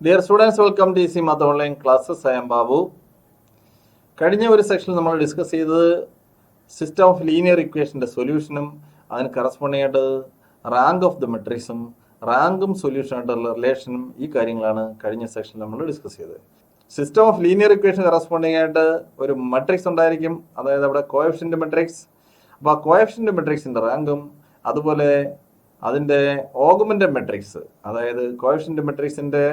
Dear students, welcome to EC Math Online Classes. I am Babu. കഴിഞ്ഞ ഒരു സെക്ഷനിൽ നമ്മൾ ഡിസ്കസ് ചെയ്തത് സിസ്റ്റം ഓഫ് ലീനിയർ ഇക്വേഷൻ്റെ സൊല്യൂഷനും അതിന് കറസ്പോണ്ടിങ് ആയിട്ട് റാങ്ക് ഓഫ് ദി മെട്രിക്സും റാങ്കും സൊല്യൂഷനായിട്ടുള്ള റിലേഷനും ഈ കാര്യങ്ങളാണ് കഴിഞ്ഞ സെക്ഷനിൽ നമ്മൾ ഡിസ്കസ് ചെയ്തത്. System of linear equation corresponding ആയിട്ട് ഒരു മെട്രിക്സ് ഉണ്ടായിരിക്കും, അതായത് അവിടെ കോഎഫിഷ്യന്റ് മെട്രിക്സ്. അപ്പോൾ ആ കോഎഫിഷ്യന്റ് മെട്രിക്സിൻ്റെ റാങ്കും അതുപോലെ അതിൻ്റെ ഓഗ്മെന്റ് മെട്രിക്സ്, അതായത് കോഎഫിഷ്യന്റ് മെട്രിക്സിൻ്റെ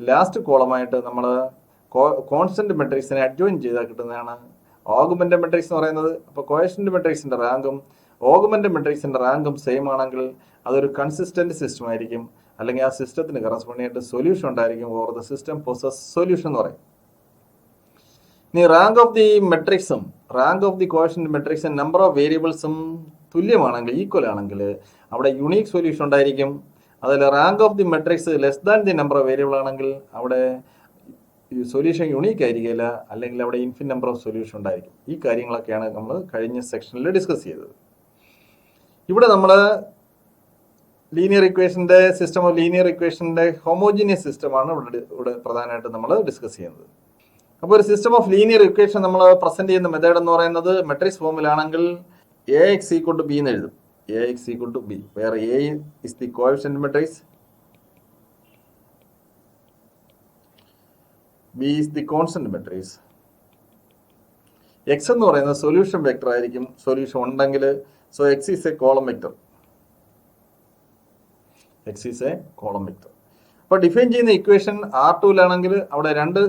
ലാസ്റ്റ് കോളമായിട്ട് നമ്മൾ കോൺസ്റ്റന്റ് മെട്രിക്സിനെ അഡ്ജോയിൻ ചെയ്താൽ കിട്ടുന്നതാണ് ഓഗ്മെന്റ് മെട്രിക്സ് എന്ന് പറയുന്നത്. അപ്പോൾ കോഎഫിഷ്യന്റ് മെട്രിക്സിന്റെ റാങ്കും ഓഗ്മെന്റ് മെട്രിക്സിന്റെ റാങ്കും സെയിം ആണെങ്കിൽ അതൊരു കൺസിസ്റ്റന്റ് സിസ്റ്റം ആയിരിക്കും, അല്ലെങ്കിൽ ആ സിസ്റ്റത്തിന് കറസ്പോണ്ടിങ് ആയിട്ട് സൊല്യൂഷൻ ഉണ്ടായിരിക്കും, or the system possess solution എന്ന് പറയും. ഇനി റാങ്ക് ഓഫ് ദി മെട്രിക്സും റാങ്ക് ഓഫ് ദി കോഎഫിഷ്യന്റ് മെട്രിക്സും നമ്പർ ഓഫ് വേരിയബിൾസും തുല്യമാണെങ്കിൽ, ഈക്വൽ ആണെങ്കിൽ അവിടെ യുണീക് സൊല്യൂഷൻ ഉണ്ടായിരിക്കും. അതിൽ rank of the matrix less than the number of variable ആണെങ്കിൽ അവിടെ സൊല്യൂഷൻ യുണീക്ക് ആയിരിക്കില്ല, അല്ലെങ്കിൽ അവിടെ ഇൻഫിനിറ്റ് നമ്പർ ഓഫ് സൊല്യൂഷൻ ഉണ്ടായിരിക്കും. ഈ കാര്യങ്ങളൊക്കെയാണ് നമ്മൾ കഴിഞ്ഞ സെക്ഷനിൽ ഡിസ്കസ് ചെയ്തത്. ഇവിടെ നമ്മൾ ലീനിയർ ഇക്വേഷൻ്റെ സിസ്റ്റം ഓഫ് ലീനിയർ ഇക്വേഷൻ്റെ ഹോമോജീനിയസ് സിസ്റ്റമാണ് ഇവിടെ പ്രധാനമായിട്ട് നമ്മൾ ഡിസ്കസ് ചെയ്യുന്നത്. അപ്പോൾ ഒരു സിസ്റ്റം ഓഫ് ലീനിയർ ഇക്വേഷൻ നമ്മൾ പ്രസന്റ് ചെയ്യുന്ന മെത്തേഡ് എന്ന് പറയുന്നത് മെട്രിക്സ് ഫോമിലാണെങ്കിൽ AX equal to B എന്ന് എഴുതും. AX equal to B, where A is the coefficient matrix, B is the constant matrix. X എന്ന് പറയുന്നത് സൊല്യൂഷൻ വെക്ടർ ആയിരിക്കും, സൊല്യൂഷൻ ഉണ്ടെങ്കിൽ. So X is a column vector. X is a column vector. അപ്പോൾ define ചെയ്യുന്ന equation R2ലാണെങ്കിൽ അവിടെ രണ്ട്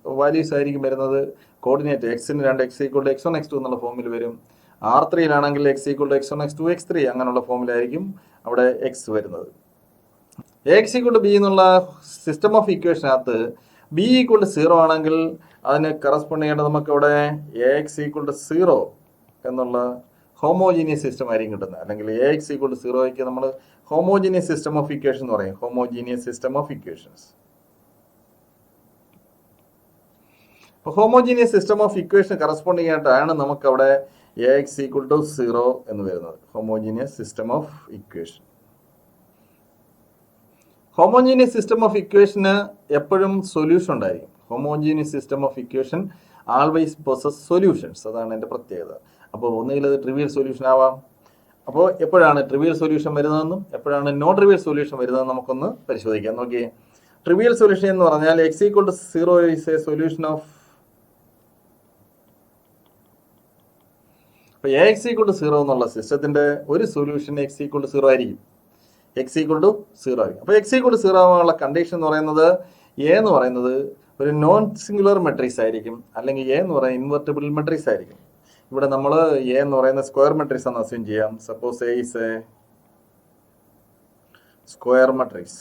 values ആയിരിക്കും വരുന്നത്. കോർഡിനേറ്റ് എക്സിന് രണ്ട് X equal to x1 x2 എന്നുള്ള ഫോമിൽ വരും. R3ലാണെങ്കിൽ X equal to x1 x2 x3 അങ്ങനെയുള്ള ഫോമിലായിരിക്കും അവിടെ X വരുന്നത്. AX equal to B എന്നുള്ള സിസ്റ്റം ഓഫ് ഇക്വേഷനകത്ത് B equal to 0 ആണെങ്കിൽ അതിന് കറസ്പോണ്ടിങ് ആയിട്ട് നമുക്ക് അവിടെ AX equal to 0 എന്നുള്ള ഹോമോജീനിയസ് സിസ്റ്റം ആയിരിക്കും കിട്ടുന്നത്. അല്ലെങ്കിൽ AX equal to 0ക്ക് നമ്മൾ ഹോമോജീനിയസ് സിസ്റ്റം ഓഫ് ഇക്വേഷൻ എന്ന് പറയും. Homogeneous system of equations. Homogeneous system of equation corresponding ആയിട്ടാണ് നമുക്ക് അവിടെ AX equal to 0 എന്ന് വരുന്നത്. Homogeneous system of equation. Homogeneous system of ഇക്വേഷന് എപ്പോഴും സൊല്യൂഷൻ ഉണ്ടായിരിക്കും. Homogeneous system of equation always possess solutions. അതാണ് എൻ്റെ പ്രത്യേകത. അപ്പോൾ ഒന്നുകിൽ അത് ട്രിവിയൽ സൊല്യൂഷൻ ആവാം. അപ്പോൾ എപ്പോഴാണ് ട്രിവിയൽ സൊല്യൂഷൻ വരുന്നതെന്നും എപ്പോഴാണ് നോൺ ട്രിവിയൽ സൊല്യൂഷൻ വരുന്നതെന്നും നമുക്കൊന്ന് പരിശോധിക്കാം. നോക്കിയേ, ട്രിവിയൽ സൊല്യൂഷൻ എന്ന് പറഞ്ഞാൽ X equal to 0 is a solution of. അപ്പോൾ AX equal to 0 എന്നുള്ള സിസ്റ്റത്തിന്റെ ഒരു സൊല്യൂഷൻ X equal to 0 ആയിരിക്കും. X equal to 0 ആയിരിക്കും. അപ്പോൾ X equal to 0 ആവാനുള്ള കണ്ടീഷൻ എന്ന് പറയുന്നത് A എന്ന് പറയുന്നത് ഒരു നോൺ സിംഗുലർ മെട്രിക്സ് ആയിരിക്കും, അല്ലെങ്കിൽ A എന്ന് പറയുന്നത് ഇൻവെർട്ടിബിൾ മെട്രിക്സ് ആയിരിക്കും. ഇവിടെ നമ്മൾ A എന്ന് പറയുന്ന സ്ക്വയർ മെട്രിക്സ് എന്ന് അസ്യൂം ചെയ്യാം. Suppose A is a square matrix.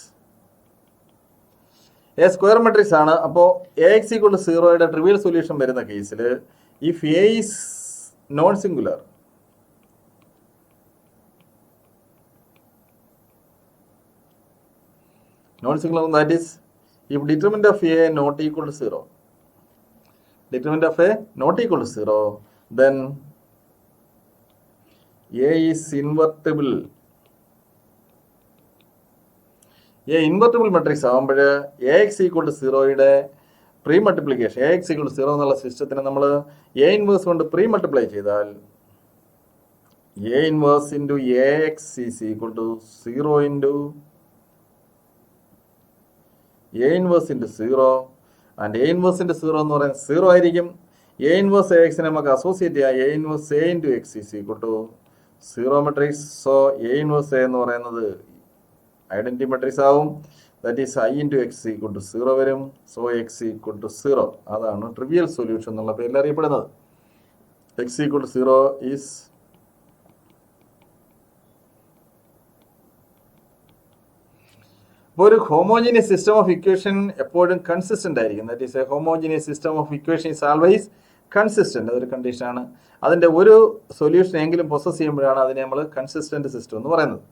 A square matrix ആണ്. അപ്പോൾ AX equal to 0യുടെ ട്രിവിയൽ സൊല്യൂഷൻ വരുന്ന കേസിൽ if A is non singular, that is if determinant of A not equal to 0, determinant of A not equal to 0, then A is invertible. A invertible matrix ആകുമ്പോൾ AX equal to 0യുടെ pre multiplication AX equal to 0 എന്നുള്ള സിസ്റ്റത്തിന് നമ്മൾ A inverse കൊണ്ട് pre multiply ചെയ്താൽ A inverse into AX is equal to 0 into A inverse into 0. And A inverse into 0 എന്ന് പറയുന്നത് 0 ആയിരിക്കും. A ഇൻവേഴ്സ് AXനെ നമുക്ക് അസോസിയേറ്റ് ചെയ്യാം. A inverse A into X is equal to 0 matrix. So A inverse A എന്ന് പറയുന്നത് identity matrix ആവും. That is I into X equal to 0 വരും. So X equal to 0. അതാണ് ട്രിവിയൽ സൊല്യൂഷൻ എന്നുള്ള പേരിൽ അറിയപ്പെടുന്നത്. X ഈക്വൽ ടു 0 ഈസ് അപ്പോൾ ഒരു ഹോമോജീനിയസ് സിസ്റ്റം ഓഫ് ഇക്വേഷൻ എപ്പോഴും കൺസിസ്റ്റന്റ് ആയിരിക്കും. That is A homogeneous system of equation is always consistent. അതൊരു കണ്ടീഷനാണ്. അതിൻ്റെ ഒരു സൊല്യൂഷൻ എങ്കിലും പൊസസ് ചെയ്യുമ്പോഴാണ് അതിനെ നമ്മൾ കൺസിസ്റ്റന്റ് സിസ്റ്റം എന്ന് പറയുന്നത്.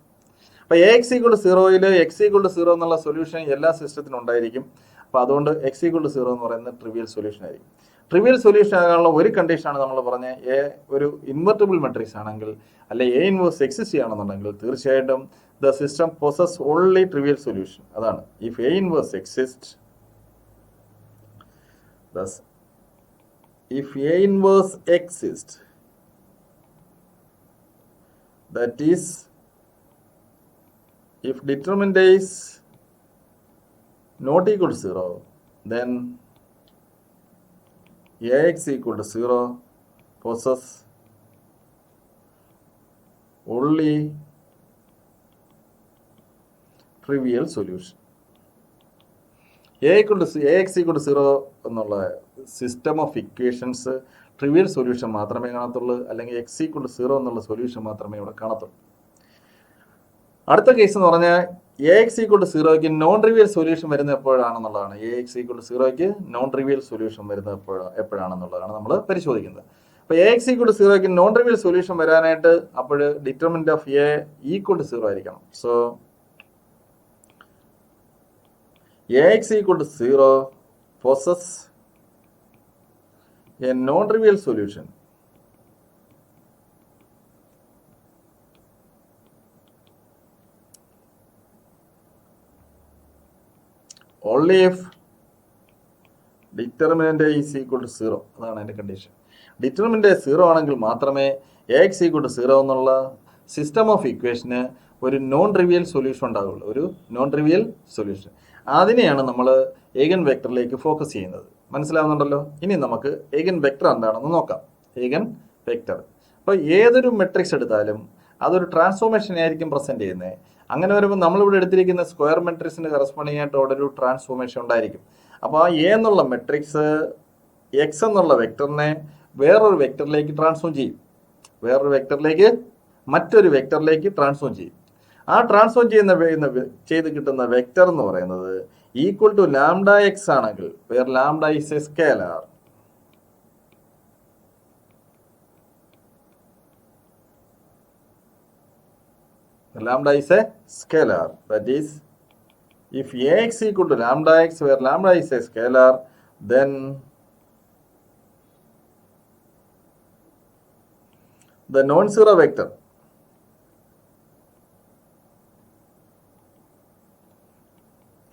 അപ്പോൾ AX equal to 0യിൽ X equal to 0 എന്നുള്ള സൊല്യൂഷൻ എല്ലാ സിസ്റ്റത്തിനും ഉണ്ടായിരിക്കും. അപ്പോൾ അതുകൊണ്ട് X equal to 0 എന്ന് പറയുന്നത് ട്രിവിയൽ സൊല്യൂഷൻ ആയിരിക്കും. ട്രിവിയൽ സൊല്യൂഷൻ ആകാനുള്ള ഒരു കണ്ടീഷനാണ് നമ്മൾ പറഞ്ഞ A ഒരു ഇൻവെർട്ടിബിൾ മെട്രിക്സ് ആണെങ്കിൽ, അല്ലെ A ഇൻവേഴ്സ് എക്സിസ്റ്റ് ചെയ്യണമെന്നുണ്ടെങ്കിൽ തീർച്ചയായിട്ടും the system possess only trivial solution. അതാണ് if A inverse exists, Thus, if A inverse exists, that is, if determinant is not equal to 0, then Ax equal to 0 possess only trivial solution. Ax equal to 0 എന്നുള്ള system of equations trivial solution മാത്രമേ കാണത്തുള്ളൂ, അല്ലെങ്കിൽ x equal to 0 എന്നുള്ള solution മാത്രമേ ഇവിടെ കാണത്തുള്ളൂ. അടുത്ത case എന്ന് പറഞ്ഞാൽ Ax ഈക്വൽ ടു 0ക്ക് നോൺ ട്രിവിയൽ സൊല്യൂഷൻ വരുന്നത് എപ്പോഴാണെന്നുള്ളതാണ്. Ax ഈക്വൽ ടു 0ക്ക് നോൺ ട്രിവിയൽ സൊല്യൂഷൻ വരുന്നത് എപ്പോഴാണെന്നുള്ളതാണ് നമ്മൾ പരിശോധിക്കുന്നത്. അപ്പോൾ Ax ഈക്വൽ ടു 0ക്ക് നോൺ ട്രിവിയൽ സൊല്യൂഷൻ വരാനായിട്ട് അപ്പോൾ determinant of A equal to 0 ആയിരിക്കണം. So Ax equal to 0 possess a non-trivial solution only if determinant is equal to 0. അതാണ് അതിൻ്റെ കണ്ടീഷൻ. ഡിറ്റർമിനന്റ് 0 ആണെങ്കിൽ മാത്രമേ Ax equal to 0 എന്നുള്ള സിസ്റ്റം ഓഫ് ഇക്വേഷന് ഒരു നോൺ ട്രിവിയൽ സൊല്യൂഷൻ ഉണ്ടാകുള്ളൂ, ഒരു നോൺ ട്രിവിയൽ സൊല്യൂഷൻ. അതിനെയാണ് നമ്മൾ ഏഗൻ വെക്ടറിലേക്ക് ഫോക്കസ് ചെയ്യുന്നത്. മനസ്സിലാവുന്നുണ്ടല്ലോ? ഇനി നമുക്ക് ഏഗൻ വെക്ടർ എന്താണെന്ന് നോക്കാം. ഏഗൻ വെക്ടർ, അപ്പോൾ ഏതൊരു മെട്രിക്സ് എടുത്താലും അതൊരു ട്രാൻസ്ഫോർമേഷൻ ആയിരിക്കും പ്രസന്റ് ചെയ്യുന്നത്. അങ്ങനെ വരുമ്പോൾ നമ്മളിവിടെ എടുത്തിരിക്കുന്ന സ്ക്വയർ മെട്രിക്സിന് കറസ്പോണ്ടിങ് ആയിട്ട് അവിടെ ഒരു ട്രാൻസ്ഫോർമേഷൻ ഉണ്ടായിരിക്കും. അപ്പോൾ ആ എ എന്നുള്ള മെട്രിക്സ് എക്സ് എന്നുള്ള വെക്ടറിനെ വേറൊരു വെക്ടറിലേക്ക് ട്രാൻസ്ഫോം ചെയ്യും, വേറൊരു വെക്ടറിലേക്ക് മറ്റൊരു വെക്ടറിലേക്ക് ട്രാൻസ്ഫോം ചെയ്യും. ആ ട്രാൻസ്ഫോം ചെയ്ത് കിട്ടുന്ന വെക്ടർ എന്ന് പറയുന്നത് ഈക്വൽ ടു ലാംഡ എക്സ് ആണെങ്കിൽ, where lambda is a scalar, lambda is a scalar. That is, if Ax equal to lambda x, where lambda is a scalar, then the non-zero vector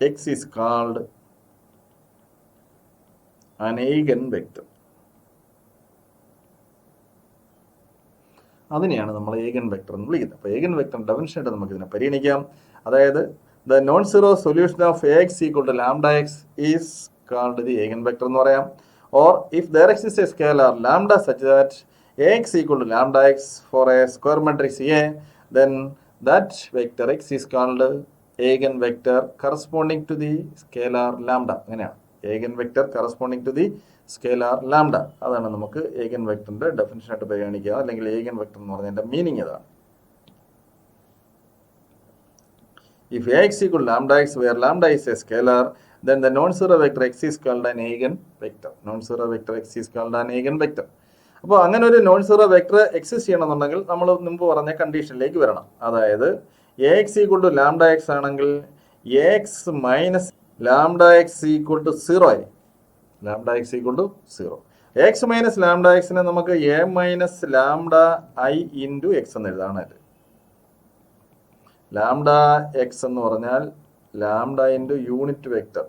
x is called an eigenvector. അതിനെയാണ് നമ്മൾ ഏഗൻ vector എന്ന് വിളിക്കുന്നത്. അപ്പോൾ ഏഗൻ vector definition ആയിട്ട് നമുക്ക് ഇതിനെ പരിഗണിക്കാം. അതായത് the non zero solution of Ax equal to lambda x is called the eigen vector എന്ന് പറയാം. Or if there exist a scalar lambda such that Ax equal to lambda x for a square matrix A, then that vector x is called eigen vector corresponding to the scalar lambda. അങ്ങനെയാണ് eigen vector corresponding to the scalar lambda. അതാണ് നമുക്ക് ഏഗൻ വെക്ടറിന്റെ definition ആയിട്ട് പരിഗണിക്കുക, അല്ലെങ്കിൽ ഏഗൻ vector എന്ന് പറഞ്ഞതിന്റെ meaning അതാണ്. If Ax equal to lambda x, where lambda is a scalar, then the non-zero vector x is called an eigenvector. Non-zero vector x is called an eigenvector. അപ്പോൾ അങ്ങനെ ഒരു നോൺ സീറോ വെക്ടർ എക്സിസ്റ്റ് ചെയ്യണമെന്നുണ്ടെങ്കിൽ നമ്മൾ മുമ്പ് പറഞ്ഞ കണ്ടീഷനിലേക്ക് വരണം. അതായത് Ax equal to lambda x ആണെങ്കിൽ Ax minus lambda x equal to 0 ആയിരിക്കും. lambda x equal to 0. X minus lambda x നെ നമുക്ക് A minus lambda I into x എന്ന് എഴുതാനായിട്ട്. ലാംഡ എക്സ് എന്ന് പറഞ്ഞാൽ lambda into unit vector.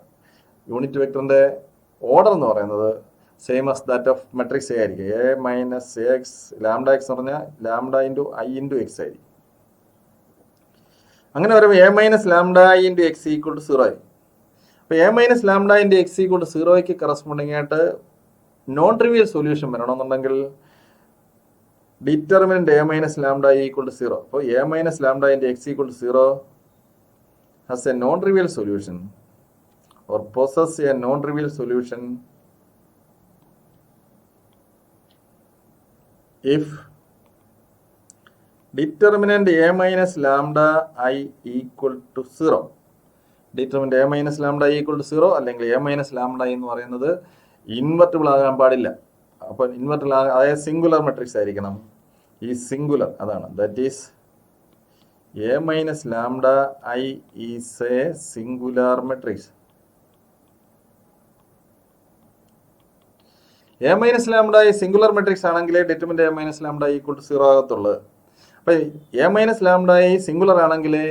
Unit വെക്ടറിന്റെ order എന്ന് പറയുന്നത് same as that of matrix A ആയിരിക്കും. A minus x lambda x എന്ന് പറഞ്ഞാൽ lambda into I into x ആയിരിക്കും. അങ്ങനെ വരുമ്പോൾ A minus lambda I into X equal to 0 ആയിരിക്കും. അപ്പോൾ A minus lambda into X equal to 0ക്ക് corresponding ആയിട്ട് നോൺ ട്രിവിയൽ സൊല്യൂഷൻ വരണമെന്നുണ്ടെങ്കിൽ determinant A minus lambda equal to 0. അപ്പോൾ A minus lambda into X equal to 0 has a non-trivial solution or possess a non-trivial solution if determinant a minus lambda I equal to 0. Determinant a minus lambda I equal to 0 അല്ലെങ്കിൽ a minus lambda എന്ന് പറയുന്നത് invertible ആകാൻ പാടില്ല. അപ്പോൾ invertible അതായത് singular matrix ആയിരിക്കണം. ഈ singular അതാണ്, that is A minus lambda I is a singular matrix. A minus lambda I singular matrix ആണെങ്കിലേ ഡിറ്റർമിനന്റ് A minus lambda I equal to 0 ആകത്തുള്ളൂ. അപ്പോൾ A minus lambda I singular ആണെങ്കിലേ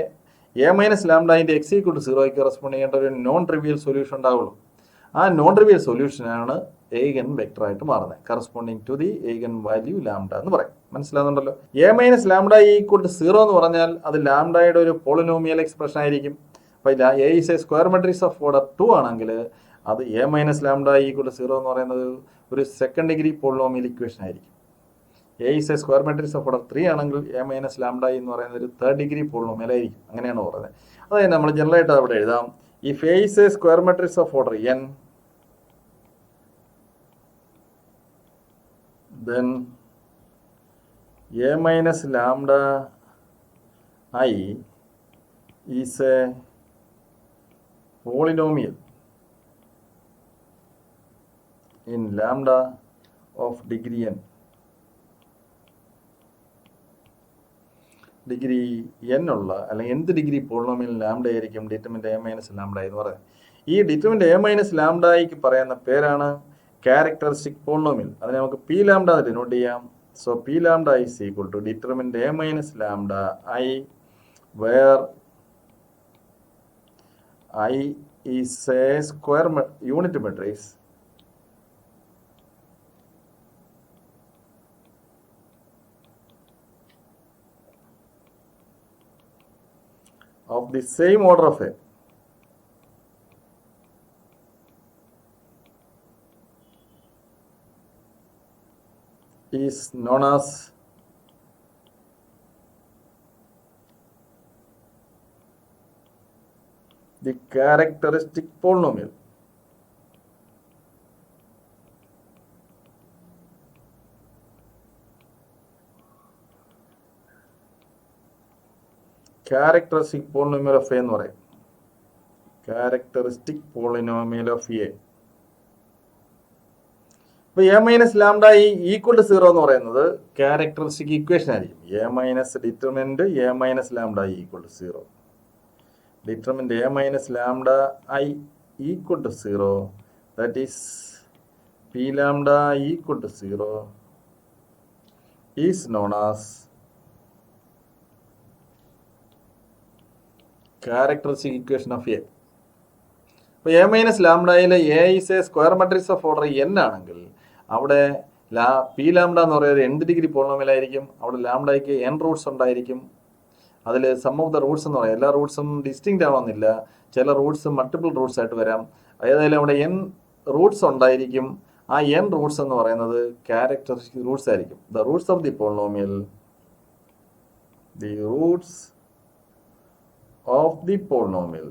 A minus lambda ഇൻ്റെ x equal to 0 corresponding ആയിട്ട് ഒരു non trivial solution ഉണ്ടാവുള്ളൂ. ആ നോൺ ട്രിവിയൽ സൊല്യൂഷനാണ് ഏഗൻ വെക്ടർ ആയിട്ട് മാറുന്നത്, corresponding to the eigen value lambda എന്ന് പറയും. മനസ്സിലാകുന്നുണ്ടല്ലോ. A minus lambda equal to 0 എന്ന് പറഞ്ഞാൽ അത് ലാംഡയുടെ ഒരു പോളിനോമിയൽ എക്സ്പ്രഷൻ ആയിരിക്കും. അപ്പോൾ A is a square matrix of order 2 ആണെങ്കിൽ അത് A minus lambda equal to 0 എന്ന് പറയുന്നത് ഒരു സെക്കൻഡ് ഡിഗ്രി പോളിനോമിയൽ ഇക്വേഷൻ ആയിരിക്കും. A is a square matrix of order 3 ആണെങ്കിൽ എ മൈനസ് ലാംഡ എന്ന് പറയുന്നത് ഒരു തേർഡ് ഡിഗ്രി പോളിനോമിയൽ ആയിരിക്കും. അങ്ങനെയാണ് പറയുന്നത്. അതായത് നമ്മൾ ജനറലായിട്ട് അവിടെ എഴുതാം, if A is a square matrix of order n, then a minus lambda I is a polynomial in lambda of degree n. Degree n ഉള്ള അല്ലെങ്കിൽ nth ഡിഗ്രി പോളിനോമിയൽ ലാംഡ ആയിരിക്കും ഡിറ്റർമിനന്റ് a മൈനസ് ലാംഡ എന്ന് പറയുന്നത്. ഈ determinant a minus ലാംഡയ്ക്ക് പറയുന്ന പേരാണ് characteristic polynomial. അതിനെ നമുക്ക് പി ലാംഡ എന്ന് ഡിനോട്ട് ചെയ്യാം. So P lambda is equal to determinant a minus lambda I where I is a square unit matrix of the same order of A. Is known as the characteristic polynomial. Characteristic polynomial of A എന്ന് പറയും. Characteristic polynomial of A. അപ്പോൾ A minus lambda equal to 0 എന്ന് പറയുന്നത് characteristic equation ആയിരിക്കും. A minus determinant A minus lambda equal to 0. Determinant A minus lambda I equal to 0, that is P lambda equal to 0 is known as characteristic equation of A. അപ്പോൾ A minus ലാംഡയിലെ A is a square matrix of order n ആണെങ്കിൽ അവിടെ P lambda എന്ന് പറയുന്നത് nth degree polynomial ആയിരിക്കും. അവിടെ ലാംഡയ്ക്ക് n Roots ഉണ്ടായിരിക്കും. അതിൽ സം ഓഫ് ദ റൂട്ട്സ് എന്ന് പറയാം. എല്ലാ റൂട്ട്സും ഡിസ്റ്റിങ്ക്റ്റ് ആവണമെന്നില്ല, ചില റൂട്ട്സ് മൾട്ടിപ്പിൾ റൂട്ട്സ് ആയിട്ട് വരാം. ഏതായാലും അവിടെ n റൂട്ട്സ് ഉണ്ടായിരിക്കും. ആ n റൂട്ട്സ് എന്ന് പറയുന്നത് ക്യാരക്ടറിസ്റ്റിക് റൂട്ട്സ് ആയിരിക്കും. The Roots of the polynomial, the Roots of the polynomial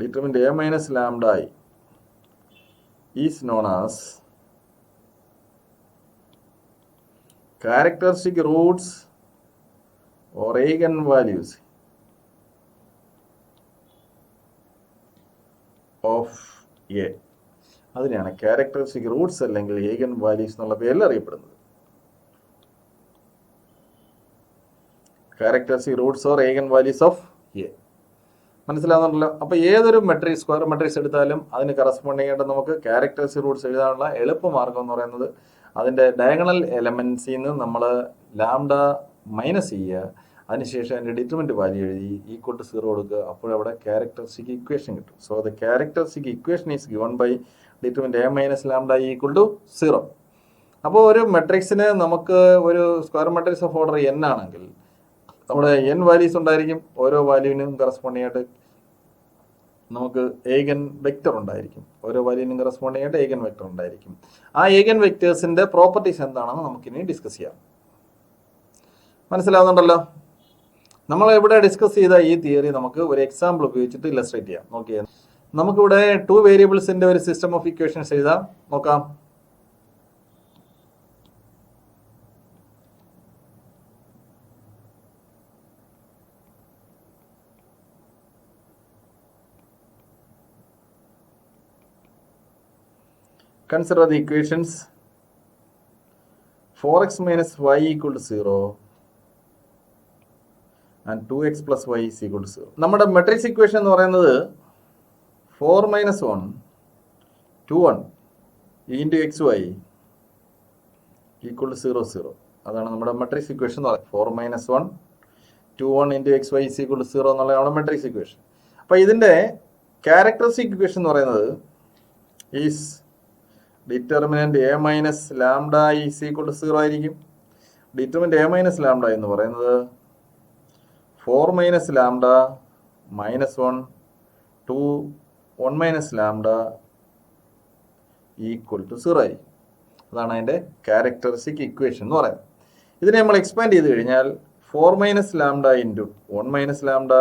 determined a minus lambda I is known as characteristic roots or eigenvalues of A. അതിനെയാണ് ക്യാരക്ടറിസ്റ്റിക് റൂട്ട്സ് അല്ലെങ്കിൽ eigen values എന്നുള്ള പേരിൽ അറിയപ്പെടുന്നത്. Characteristic roots or eigen values of A. മനസ്സിലാകുന്നുണ്ടല്ലോ. അപ്പോൾ ഏതൊരു matrix square matrix എടുത്താലും അതിന് കറസ്പോണ്ടിങ് ആയിട്ട് നമുക്ക് ക്യാരക്ടറിസ്റ്റിക് റൂട്ട്സ് എഴുതാനുള്ള എളുപ്പമാർഗം എന്ന് പറയുന്നത് അതിൻ്റെ ഡയഗണൽ എലമെൻസിൽ നിന്ന് നമ്മൾ ലാംഡ മൈനസ് ചെയ്യുക, അതിനുശേഷം അതിൻ്റെ ഡിറ്റർമിനന്റ് വാല്യൂ എഴുതി ഈക്വൽ ടു 0 കൊടുക്കുക. അപ്പോഴവിടെ ക്യാരക്ടറിസ്റ്റിക് ഇക്വേഷൻ കിട്ടും. So the characteristic equation is given by determinant a minus lambda equal to 0. അപ്പോൾ ഒരു മെട്രിക്സിന് നമുക്ക് ഒരു square matrix of order n ആണെങ്കിൽ നമ്മുടെ n വാല്യൂസ് ഉണ്ടായിരിക്കും. ഓരോ വാല്യൂവിനും കറസ്പോണ്ടിങ് ആയിട്ട് നമുക്ക് ഏഗൻ വെക്റ്റർ ഉണ്ടായിരിക്കും. ഓരോ വാല്യൂവിനും കറസ്പോണ്ടിങ് ആയിട്ട് ഏഗൻ വെക്റ്റർ ഉണ്ടായിരിക്കും. ആ ഏഗൻ വെക്റ്റേഴ്സിന്റെ പ്രോപ്പർട്ടീസ് എന്താണെന്ന് നമുക്കിനി ഡിസ്കസ് ചെയ്യാം. മനസ്സിലാവുന്നുണ്ടല്ലോ. നമ്മൾ ഇവിടെ ഡിസ്കസ് ചെയ്ത ഈ തിയറി നമുക്ക് ഒരു എക്സാമ്പിൾ ഉപയോഗിച്ചിട്ട് ഇല്ലസ്ട്രേറ്റ് ചെയ്യാം. നോക്കിയേ, നമുക്കിവിടെ 2 വേരിയബിൾസിന്റെ ഒരു സിസ്റ്റം ഓഫ് ഇക്വേഷൻസ് എഴുതാം. നോക്കാം. Consider the equations 4x minus y equal to 0 and 2x plus y is equal to 0. നമ്മുടെ മെട്രിക്സ് ഇക്വേഷൻ എന്ന് പറയുന്നത് 4 minus 1 2 1 into xy equal to 0 0. അതാണ് നമ്മുടെ മെട്രിക്സ് ഇക്വേഷൻ എന്ന് പറയുന്നത്. 4 minus 1 2 1 into xy is equal to 0 എന്നുള്ളതാണ് മെട്രിക്സ് ഇക്വേഷൻ. അപ്പോൾ ഇതിൻ്റെ ക്യാരക്ടറിസ്റ്റിക് ഇക്വേഷൻ എന്ന് പറയുന്നത് is determinant A minus lambda is equal to 0 ആയിരിക്കും. ഡിറ്റർമിനന്റ് എ മൈനസ് ലാംഡ എന്ന് പറയുന്നത് 4 minus lambda minus 1 2 1 minus lambda equal to 0 ആയിരിക്കും. അതാണ് അതിൻ്റെ ക്യാരക്ടറിസ്റ്റിക് ഇക്വേഷൻ എന്ന് പറയുന്നത്. ഇതിനെ നമ്മൾ എക്സ്പാൻഡ് ചെയ്ത് കഴിഞ്ഞാൽ 4 minus lambda into 1 minus lambda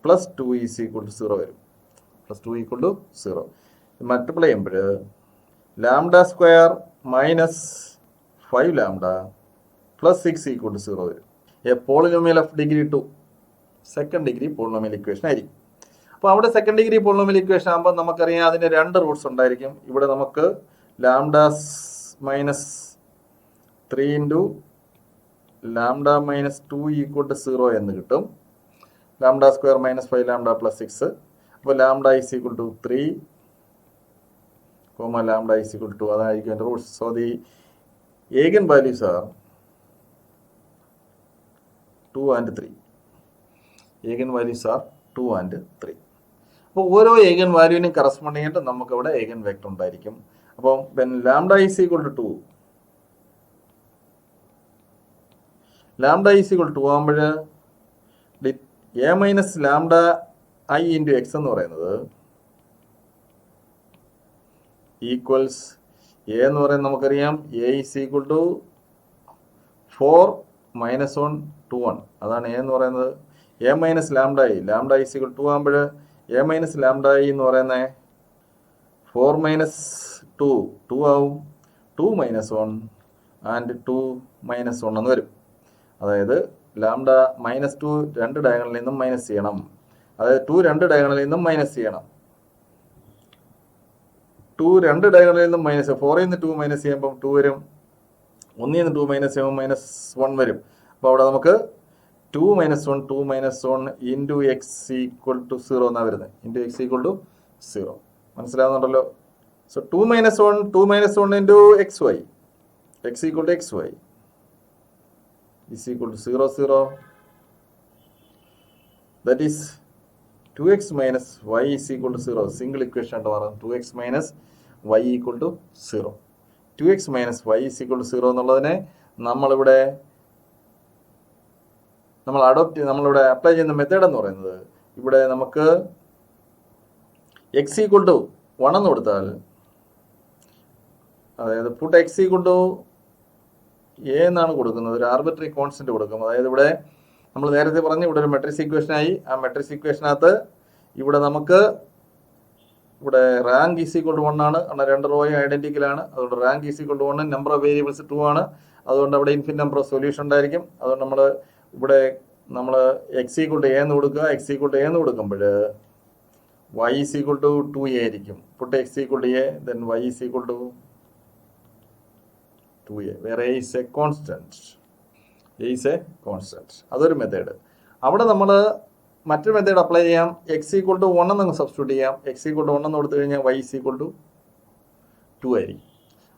plus 2 is equal to 0 വരും. പ്ലസ് 2 ഈക്വൽ ടു 0 മൾട്ടിപ്ലൈ ചെയ്യുമ്പോൾ lambda square minus 5 lambda plus 6 equal to 0 വരും. A polynomial of degree 2 second degree polynomial equation ആയിരിക്കും. അപ്പോൾ അവിടെ സെക്കൻഡ് ഡിഗ്രി പോളിനോമിയൽ ഇക്വേഷൻ ആകുമ്പോൾ നമുക്കറിയാം അതിന് 2 Roots ഉണ്ടായിരിക്കും. ഇവിടെ നമുക്ക് lambda minus 3 into lambda minus 2 equal to 0 എന്ന് കിട്ടും. Lambda square minus 5 lambda plus 6. അപ്പോൾ lambda is equal to 3 lambda is equal to 2 അതായിരിക്കും എൻ്റെ roots. So the eigen values are 2 and 3. Eigen values are 2 and 3. അപ്പോൾ ഓരോ ഏഗൻ വാല്യൂവിനും corresponding ആയിട്ട് നമുക്കവിടെ ഏഗൻ vector ഉണ്ടായിരിക്കും. അപ്പോൾ lambda is equal to 2 lambda is equal to 2 ആകുമ്പോൾ A minus lambda I into x എന്ന് പറയുന്നത് ഈക്വൽസ് എ എന്ന് പറയുന്നത് നമുക്കറിയാം എ ഈസ് ഈക്വൽ ടു 4 മൈനസ് 1 2 1 അതാണ് എ എന്ന് പറയുന്നത്. A minus lambda I lambda is equal 2 ആകുമ്പോൾ എ മൈനസ് ലാംഡ ഐ എന്ന് പറയുന്നത് 4 മൈനസ് 2 2 ആവും. 2 മൈനസ് 1 ആൻഡ് 2 മൈനസ് 1 എന്ന് വരും. അതായത് ലാംഡ മൈനസ് 2 രണ്ട് ഡയഗണലിൽ നിന്നും മൈനസ് ചെയ്യണം. അതായത് 2 രണ്ട് ഡയഗണലിൽ നിന്നും മൈനസ് ചെയ്യണം. 2 രണ്ട് ഡയഗണലിൽ നിന്നും മൈനസ് 4ൽ നിന്ന് 2 മൈനസ് ചെയ്യുമ്പോൾ 2 വരും. 1ൽ നിന്ന് 2 മൈനസ് ചെയ്യുമ്പോൾ മൈനസ് 1 വരും. അപ്പോൾ അവിടെ നമുക്ക് 2 minus 1 2 minus 1 into X equal to 0 എന്നാണ് വരുന്നത്. ഇൻറ്റു എക്സ് ഈക്വൽ ടു 0 മനസ്സിലാവുന്നുണ്ടല്ലോ. So 2 minus 1 into x y x equal to x y is equal to 0 0. That is 2x minus y is equal to 0. Single equation ആയിട്ട് മാറും. 2x minus y equal to 0. 2x minus y is equal to 0 എന്നുള്ളതിനെ നമ്മളിവിടെ നമ്മളിവിടെ apply ചെയ്യുന്ന method എന്ന് പറയുന്നത് ഇവിടെ നമുക്ക് x equal to 1 എന്ന് കൊടുത്താൽ അതായത് put x equal to A എന്നാണ് കൊടുക്കുന്നത്. ഒരു ആർബിട്രറി കോൺസ്റ്റന്റ് കൊടുക്കും. അതായത് ഇവിടെ നമ്മൾ നേരത്തെ പറഞ്ഞു ഇവിടെ ഒരു മെട്രിക്സ് ഇക്വേഷൻ ആയി. ആ മെട്രിക്സ് ഇക്വേഷനകത്ത് ഇവിടെ നമുക്ക് ഇവിടെ റാങ്ക് ഈസ് ഈക്വൽ ടു 1 ആണ്. കാരണം 2 റോയും ഐഡന്റിക്കൽ ആണ്. അതുകൊണ്ട് rank is equal to 1 number of variables 2 ആണ്. അതുകൊണ്ട് അവിടെ ഇൻഫിനിറ്റ് നമ്പർ ഓഫ് സൊല്യൂഷൻ ഉണ്ടായിരിക്കും. അതുകൊണ്ട് നമ്മൾ എക്സ് ഈക്വൽ ടു എ എന്ന് കൊടുക്കുക. എക്സ് ഈക്വൽ ടു എ എന്ന് കൊടുക്കുമ്പോൾ Y is equal to 2a ആയിരിക്കും. Put x equal to A then y is equal to 2a where a is a constant. a is a constant. അതൊരു method. അവിടെ നമ്മൾ മറ്റൊരു method apply ചെയ്യാം. X equal to 1 എന്ന് substitute ചെയ്യാം. X equal to 1 എന്ന് കൊടുത്തു കഴിഞ്ഞാൽ വൈ ഈസ് ഈക്വൽ ടു 2 ആയിരിക്കും.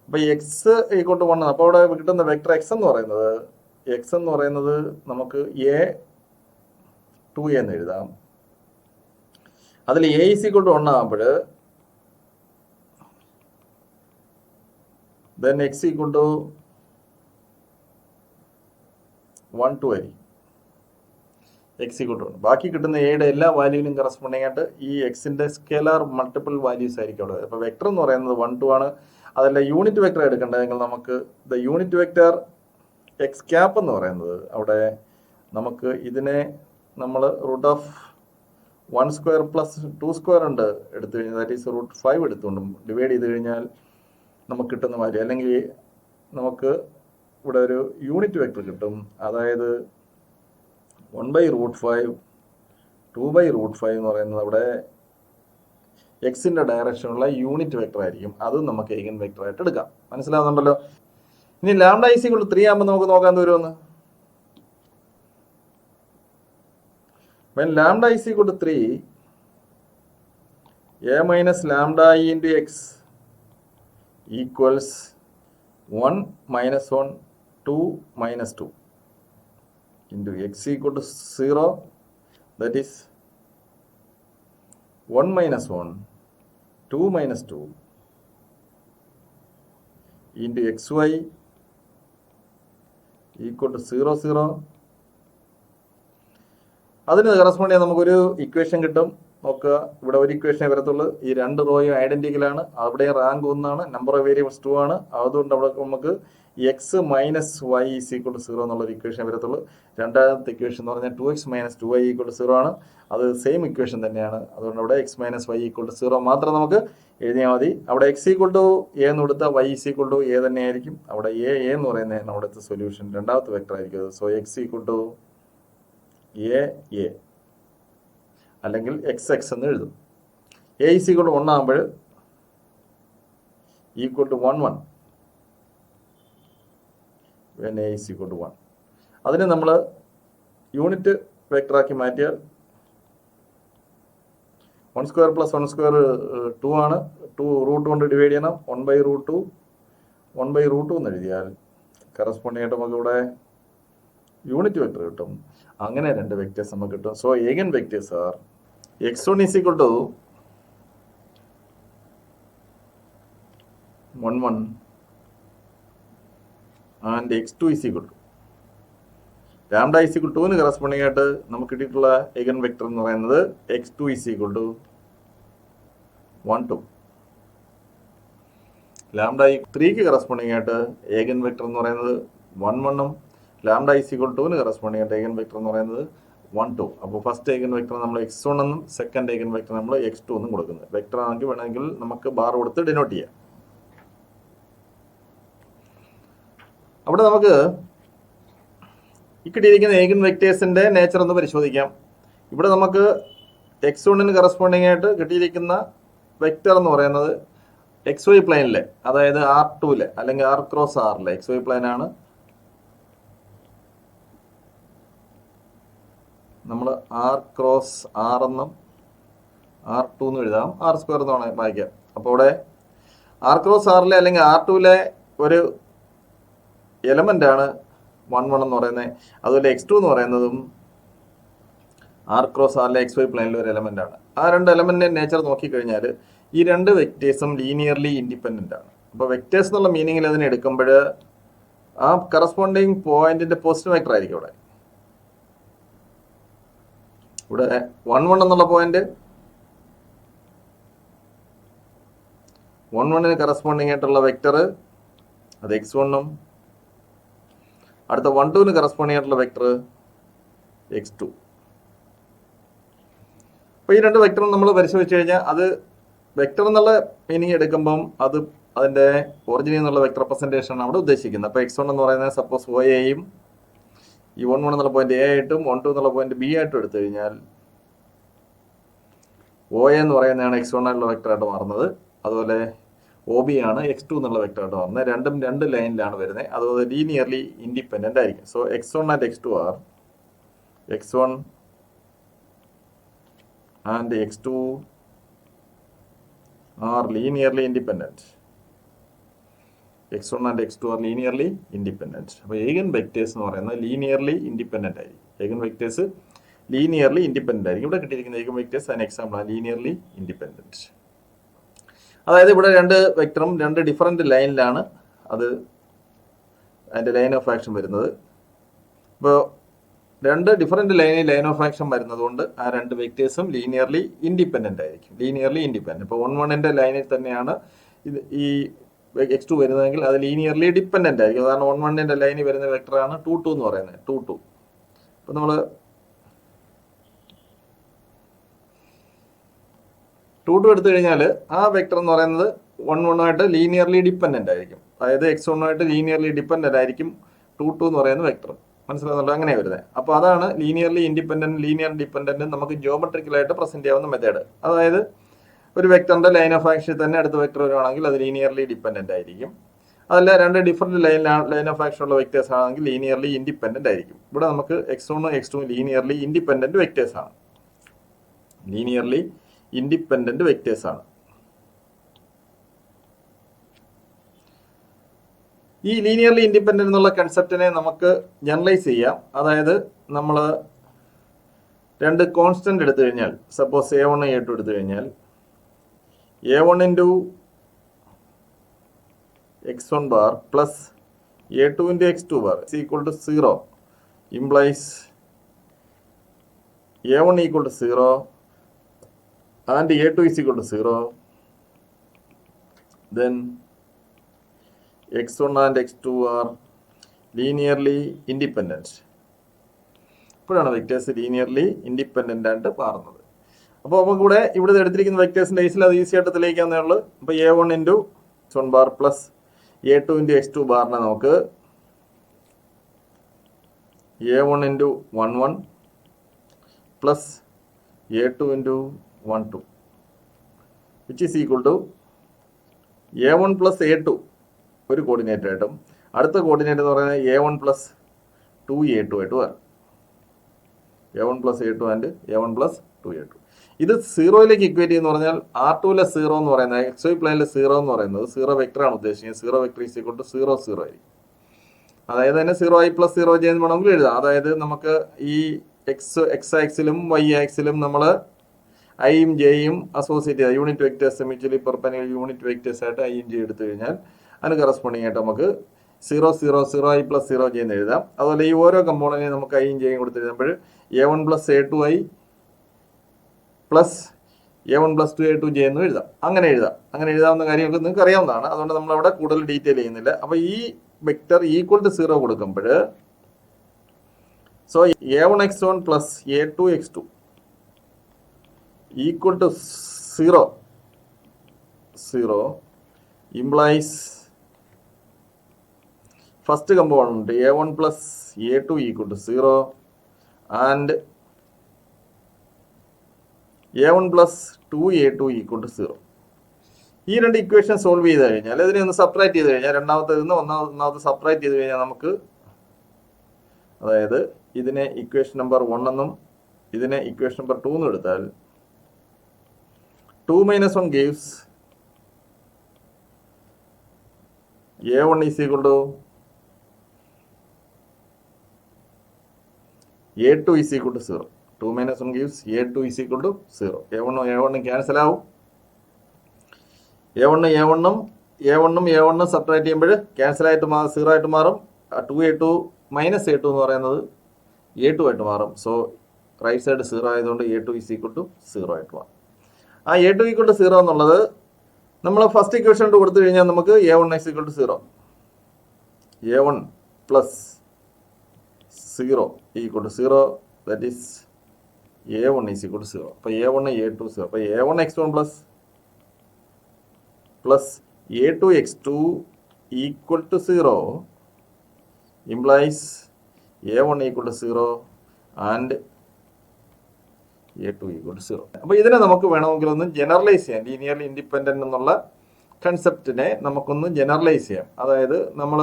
അപ്പോൾ എക്സ് ഈക്വൽ ടു 1 അപ്പോൾ അവിടെ കിട്ടുന്ന വെക്ടർ എക്സ് എന്ന് പറയുന്നത് നമുക്ക് എ 2a എന്ന് എഴുതാം. അതിൽ എ ഈസ് ഈക്വൽ ടു 1 ആകുമ്പോൾ then x equal to 1 2 ആയിരിക്കും. x equal to 1 ബാക്കി കിട്ടുന്ന എയുടെ എല്ലാ വാല്യൂവിനും കറസ്പോണ്ടിങ് ആയിട്ട് ഈ എക്സിന്റെ സ്കെലാർ മൾട്ടിപ്പിൾ വാല്യൂസ് ആയിരിക്കും അവിടെ. അപ്പോൾ വെക്ടർ എന്ന് പറയുന്നത് 1 2 ആണ്. അതല്ല യൂണിറ്റ് വെക്ടർ എടുക്കേണ്ടതെങ്കിൽ നമുക്ക് the unit vector x cap എന്ന് പറയുന്നത് അവിടെ നമുക്ക് ഇതിനെ നമ്മൾ root of 1 square plus 2 square ഉണ്ട് എടുത്തു കഴിഞ്ഞാൽ ദാറ്റ് ഈസ് റൂട്ട് 5 എടുത്തുകൊണ്ടും ഡിവൈഡ് ചെയ്ത് കഴിഞ്ഞാൽ നമുക്ക് കിട്ടുന്ന വാല്യൂ അല്ലെങ്കിൽ നമുക്ക് ഇവിടെ ഒരു യൂണിറ്റ് വെക്ടർ കിട്ടും. അതായത് 1/√5 2/√5 എന്ന് പറയുന്നത് അവിടെ എക്സിന്റെ ഡയറക്ഷനുള്ള യൂണിറ്റ് വെക്ടർ ആയിരിക്കും. അതും നമുക്ക് ഏഗൻ വെക്ടർ ആയിട്ട് എടുക്കാം. മനസ്സിലാവുന്നുണ്ടല്ലോ. ഇനി ലാംഡ ഈസ് ഈക്വൽ ടു 3 ആകുമ്പോൾ നമുക്ക് നോക്കാൻ വരുമെന്ന്. when lambda is equal to 3 a minus lambda I into x equals 1 minus 1 2 minus 2. into x equal to 0, that is 1 minus 1, 2 minus 2 into xy equal to 0, 0. അതിന് correspond ചെയ്യാൻ നമുക്കൊരു equation കിട്ടും. നോക്കുക, ഇവിടെ ഒരു ഇക്വേഷനെ വരത്തുള്ളൂ. ഈ രണ്ട് റോയും ഐഡന്റിക്കലാണ്. അവിടെ റാങ്ക് 1 ആണ്, നമ്പർ ഓഫ് വേരിയബിൾസ് 2 ആണ്. അതുകൊണ്ട് അവിടെ നമുക്ക് x minus y is equal to 0 എന്നുള്ളൊരു ഇക്വേഷൻ വരത്തുള്ളൂ. രണ്ടാമത്തെ ഇക്വേഷൻ എന്ന് പറഞ്ഞാൽ 2x minus 2y equal to 0 ആണ്. അത് സെയിം ഇക്വേഷൻ തന്നെയാണ്. അതുകൊണ്ട് അവിടെ x minus y equal to 0 മാത്രം നമുക്ക് എഴുതിയാൽ മതി. അവിടെ എക്സ് ഈക്വൾ ടു എ എന്ന് കൊടുത്താൽ y is equal to A തന്നെ ആയിരിക്കും. അവിടെ എ എന്ന് പറയുന്നതാണ് അവിടുത്തെ സൊല്യൂഷൻ, രണ്ടാമത്തെ വെക്ടർ ആയിരിക്കും അത്. So x equal to A അല്ലെങ്കിൽ എക്സ് എക്സ് എന്ന് എഴുതും. എ ഈസ് ഈക്വൾ ടു 1 ആകുമ്പോൾ equal to 1 1 when a is equal to 1. അതിനെ നമ്മൾ യൂണിറ്റ് വെക്ടറാക്കി മാറ്റിയാൽ 1 സ്ക്വയർ പ്ലസ് 1 സ്ക്വയർ 2 ആണ്. 2 റൂട്ട് കൊണ്ട് ഡിവൈഡ് ചെയ്യണം. 1/√2 1/√2 എന്ന് എഴുതിയാൽ കറസ്പോണ്ടിങ് ആയിട്ട് നമുക്ക് ഇവിടെ യൂണിറ്റ് വെക്ടർ കിട്ടും. അങ്ങനെ രണ്ട് വെക്ടേഴ്സ് നമുക്ക് കിട്ടും. So ഏഗൻ vectors R x1 is equal to 1 1 and x2 is equal to lambda is equal to ന് കറസ്പോണ്ടിങ് ആയിട്ട് നമുക്ക് കിട്ടിയിട്ടുള്ള ഏഗൻ വെക്ടർ എന്ന് പറയുന്നത് x2 is equal to 1 2. Lambda 3ക്ക് corresponding ആയിട്ട് ഏഗൻ വെക്ടർ എന്ന് പറയുന്നത് 1 1 ഉം ലാംഡ is equal to ന് കറസ്പോണ്ടിങ് ആയിട്ട് ഏഗൻ വെക്ടർ എന്ന് പറയുന്നത് 1 2. അപ്പോൾ ഫസ്റ്റ് ഏഗൻ വെക്ടർ നമ്മൾ x1 എന്നും സെക്കൻഡ് ഏഗൻ വെക്ടർ നമ്മൾ x2 എന്നും കൊടുക്കുന്നത്. വെക്ടർ ആണെങ്കിൽ വേണമെങ്കിൽ നമുക്ക് ബാർ കൊടുത്ത് ഡിനോട്ട് ചെയ്യാം. അവിടെ നമുക്ക് ഈ കിട്ടിയിരിക്കുന്ന ഏഗൻ വെക്ടേഴ്സിന്റെ നേച്ചർ ഒന്ന് പരിശോധിക്കാം. ഇവിടെ നമുക്ക് x1 കറസ്പോണ്ടിങ് ആയിട്ട് കിട്ടിയിരിക്കുന്ന വെക്ടർ എന്ന് പറയുന്നത് XY പ്ലെയിനിലെ, അതായത് R2 അല്ലെങ്കിൽ R cross R XY plane ആണ്. നമ്മൾ R ക്രോസ് R എന്നും R2 എന്ന് എഴുതാം, R സ്ക്വയർ എന്നാണ് വായിക്കാം. അപ്പോൾ ഇവിടെ R ക്രോസ് R അല്ലെങ്കിൽ R2 ഒരു എലമെന്റ് ആണ് 1 1 എന്ന് പറയുന്നത്. അതുപോലെ x2 എന്ന് പറയുന്നതും R ക്രോസ് R XY പ്ലെയിനിലെ ഒരു എലമെന്റ് ആണ്. ആ രണ്ട് എലമെന്റിന്റെ നേച്ചർ നോക്കിക്കഴിഞ്ഞാൽ ഈ രണ്ട് വെക്ടേഴ്സും ലീനിയർലി ഇൻഡിപെൻഡന്റ് ആണ്. അപ്പോൾ വെക്ടേഴ്സ് എന്നുള്ള മീനിങ്ങിൽ അതിനെ എടുക്കുമ്പോൾ ആ കറസ്പോണ്ടിങ് പോയിന്റിന്റെ പോസിറ്റീവ് വെക്ടർ ആയിരിക്കും ഇവിടെ. ഇവിടെ 1 1 എന്നുള്ള പോയിന്റ് 1 1 കറസ്പോണ്ടിങ് ആയിട്ടുള്ള വെക്ടർ അത് x1 ഉം അടുത്ത 1 2 കറസ്പോണ്ടിങ് ആയിട്ടുള്ള വെക്ടർ x2. അപ്പോൾ ഈ രണ്ട് വെക്ടറും നമ്മൾ പരിശോധിച്ച് കഴിഞ്ഞാൽ അത് വെക്ടർ എന്നുള്ള മീനിങ് എടുക്കുമ്പം അത് അതിന്റെ ഒറിജിനിൽ നിന്നുള്ള വെക്ടർ റെപ്രസെന്റേഷൻ ആണ് അവിടെ ഉദ്ദേശിക്കുന്നത്. അപ്പോൾ x1 എന്ന് പറയുന്നത് സപ്പോസ് OAയും ഈ 1 1 എന്നുള്ള പോയിന്റ് A ആയിട്ടും 1 2 എന്നുള്ള പോയിന്റ് B ആയിട്ടും എടുത്തു കഴിഞ്ഞാൽ OA എന്ന് പറയുന്നതാണ് x1 ആയിട്ടുള്ള വെക്ടറായിട്ട് മാറുന്നത്. അതുപോലെ OB ആണ് x2 എന്നുള്ള വെക്ടറായിട്ട് മാറുന്നത്. രണ്ടും രണ്ട് ലൈനിലാണ് വരുന്നത്. അതുപോലെ ലീനിയർലി ഇൻഡിപെൻഡന്റ് ആയിരിക്കും. So x1 and x2 are x1 and x2 are linearly independent. x1 and x2 are linearly independent. അപ്പോൾ ഏഗൻ വെക്ടേഴ്സ് എന്ന് പറയുന്നത് ലീനിയർലി ഇൻഡിപെൻഡന്റ് ആയിരിക്കും. ഏഗൻ വെക്ടേഴ്സ് ലീനിയർലി ഇൻഡിപെൻഡന്റ് ആയിരിക്കും. ഇവിടെ കിട്ടിയിരിക്കുന്ന ഏഗൻ വെക്ടേഴ്സ് അതിന് എക്സാമ്പിൾ ആണ് ലീനിയർലി ഇൻഡിപെൻഡന്റ്. അതായത് ഇവിടെ രണ്ട് വെക്ടറും രണ്ട് ഡിഫറെന്റ് ലൈനിലാണ് അത് അതിന്റെ ലൈൻ ഓഫ് ആക്ഷൻ വരുന്നത്. ഇപ്പോൾ രണ്ട് ഡിഫറെന്റ് ലൈൻ ഓഫ് ആക്ഷൻ വരുന്നത് കൊണ്ട് ആ രണ്ട് വെക്ടേഴ്സും ലീനിയർലി ഇൻഡിപെൻഡന്റ് ആയിരിക്കും. Linearly independent. ഇപ്പോൾ 1 1 ലൈനിൽ തന്നെയാണ് ഇത് ഈ x2 വരുന്നതെങ്കിൽ അത് ലീനിയർലി ഡിപെൻഡന്റ് ആയിരിക്കും. കാരണം 1 1 ലൈനിൽ വരുന്ന വെക്ടറാണ് 2 2 എന്ന് പറയുന്നത്. 2 2. അപ്പോൾ നമ്മൾ 2 2 എടുത്തു കഴിഞ്ഞാൽ ആ വെക്ടർ എന്ന് പറയുന്നത് 1 1 ആയിട്ട് ലീനിയർലി ഡിപെൻഡന്റ് ആയിരിക്കും. അതായത് x1 ആയിട്ട് ലീനിയർലി ഡിപെൻഡന്റ് ആയിരിക്കും 2 2 എന്ന് പറയുന്ന വെക്ടർ. മനസ്സിലാകുന്നുണ്ടോ? അങ്ങനെ വരുന്നത്. അപ്പോൾ അതാണ് ലീനിയർലി ഇൻഡിപെൻഡന്റ് ലീനിയർ ഡിപെൻഡന്റ് നമുക്ക് ജിയോമെട്രിക്കലായിട്ട് പ്രസന്റ് ചെയ്യാവുന്ന മെത്തേഡ്. അതായത് ഒരു വെക്ടറിന്റെ ലൈൻ ഓഫ് ആക്ഷൻ തന്നെ അടുത്ത വെക്ടർ വരുവാണെങ്കിൽ അത് ലീനിയർലി ഡിപെൻഡന്റ് ആയിരിക്കും. അതല്ല രണ്ട് ഡിഫറെന്റ് ലൈൻ ഓഫ് ആക്ഷൻ ഉള്ള വെക്ടേഴ്സ് ആണെങ്കിൽ ലീനിയർലി ഇൻഡിപെൻഡന്റ് ആയിരിക്കും. ഇവിടെ നമുക്ക് x1 x2 linearly independent vectors ആണ്. ലീനിയർലി ഇൻഡിപെൻഡന്റ് വെക്ടേഴ്സ് ആണ്. ഈ ലീനിയർലി ഇൻഡിപെൻഡന്റ് എന്നുള്ള കൺസെപ്റ്റിനെ നമുക്ക് ജനറലൈസ് ചെയ്യാം. അതായത് നമ്മൾ രണ്ട് കോൺസ്റ്റന്റ് എടുത്തു കഴിഞ്ഞാൽ, സപ്പോസ് A1 A2 എടുത്തു കഴിഞ്ഞാൽ A1 into x1 bar plus A2 into x2 bar is equal to 0 implies A1 equal to 0 and A2 is equal to 0. Then x1 and x2 are linearly independent. ഇപ്പോഴാണ് vectors linearly independent ആയിട്ട് മാറുന്നത്. അപ്പോൾ നമുക്ക് ഇവിടെ എടുത്തിരിക്കുന്ന വെക്ടേഴ്സിൻ്റെ കേസിൽ അത് easy ആയിട്ട് തെളിയിക്കാവുന്നേ ഉള്ളൂ. ഇപ്പോൾ A1 into x1 bar plus A2 into x2 ബാറിനെ നമുക്ക് A1 into 1 1 plus A2 into 1 2 which is equal to A1 plus A2 ഒരു കോർഡിനേറ്റ് ആയിട്ടും അടുത്ത കോർഡിനേറ്റ് എന്ന് പറയുന്നത് A1 പ്ലസ് 2A2 ആയിട്ട് വരും. A1 plus A2 and A1 plus 2A2. ഇത് സീറോയിലേക്ക് ഇക്വേറ്റ് ചെയ്യുന്ന പറഞ്ഞാൽ R2ലെ 0 എന്ന് പറയുന്നത് XY പ്ലെയിനിൽ 0 എന്ന് പറയുന്നത് 0 വെക്ടറാണ് ഉദ്ദേശിക്കുന്നത്. 0 വെക്ടർ ഈസ് ഈക്വൽ ടു 0 0 ആയിരിക്കും. അതായത് തന്നെ 0i പ്ലസ് 0j എന്ന് വേണമെങ്കിൽ എഴുതാം. അതായത് നമുക്ക് ഈ എക്സ് ആക്സിലും വൈ ആക്സിലും നമ്മൾ ഐയും ജെയും അസോസിയേറ്റ് ചെയ്താൽ unit vectors mutually perpendicular unit vectors ആയിട്ട് ഐയും ജെ എടുത്തു കഴിഞ്ഞാൽ അതിന് കറസ്പോണ്ടിങ് ആയിട്ട് നമുക്ക് 0 0 0i പ്ലസ് 0j എന്ന് എഴുതാം. അതുപോലെ ഈ ഓരോ കമ്പോണന്റിനും നമുക്ക് ഐയും ജെയും കൊടുത്ത് എഴുതുമ്പോൾ A1 plus A2i plus A1 plus 2A2j എന്ന് എഴുതാം. അങ്ങനെ എഴുതാവുന്ന കാര്യങ്ങൾക്ക് നിങ്ങൾക്ക് അറിയാവുന്നതാണ്. അതുകൊണ്ട് നമ്മൾ അവിടെ കൂടുതൽ ഡീറ്റെയിൽ ചെയ്യുന്നില്ല. അപ്പോൾ ഈ വെക്ടർ ഈക്വൽ ടു 0 കൊടുക്കുമ്പോൾ so A1x1 plus A2x2 equal to 0 implies first component A1 plus A2 equal to 0 and A1 plus 2A2 equal to 0. ഈ രണ്ട് ഇക്വേഷൻ സോൾവ് ചെയ്ത് കഴിഞ്ഞാൽ ഇതിനെ ഒന്ന് സബ്ട്രാക്ട് ചെയ്ത് കഴിഞ്ഞാൽ രണ്ടാമത്തേതിൽ നിന്ന് ഒന്നാമത്തെ സബ്ട്രാക്ട് ചെയ്ത് കഴിഞ്ഞാൽ നമുക്ക് അതായത് ഇതിനെ ഇക്വേഷൻ നമ്പർ 1 എന്നും ഇതിനെ ഇക്വേഷൻ നമ്പർ 2 എന്നും എടുത്താൽ 2 minus 1 gives A1 is equal to A2 is equal to 0. 2 minus 1 gives A2 is equal to 0. A1 cancel ആവും. A1 സബ്ട്രാക്ട് ചെയ്യുമ്പോൾ ക്യാൻസൽ ആയിട്ട് 0 ആയിട്ട് മാറും. 2A2 മൈനസ് A2 എന്ന് പറയുന്നത് A2 ആയിട്ട് മാറും. സോ റൈറ്റ് സൈഡ് 0 ആയതുകൊണ്ട് A2 is equal to 0 ആയിട്ട് മാറും. ആ A2 equal to 0 എന്നുള്ളത് നമ്മൾ ഫസ്റ്റ് ഇക്വേഷൻ കൊടുത്തു കഴിഞ്ഞാൽ നമുക്ക് A1 is equal to 0. A1 plus 0 equal to 0, that is A1 is equal to 0. അപ്പോൾ A1 A2 0. അപ്പോൾ A1 x1 plus A2 x2 equal to 0 implies A1 equal to 0 and A2 equal to 0. അപ്പോൾ ഇതിനെ നമുക്ക് വേണമെങ്കിൽ ഒന്ന് generalise ചെയ്യാം. Linearly independent എന്നുള്ള കൺസെപ്റ്റിനെ നമുക്കൊന്ന് ജനറലൈസ് ചെയ്യാം. അതായത് നമ്മൾ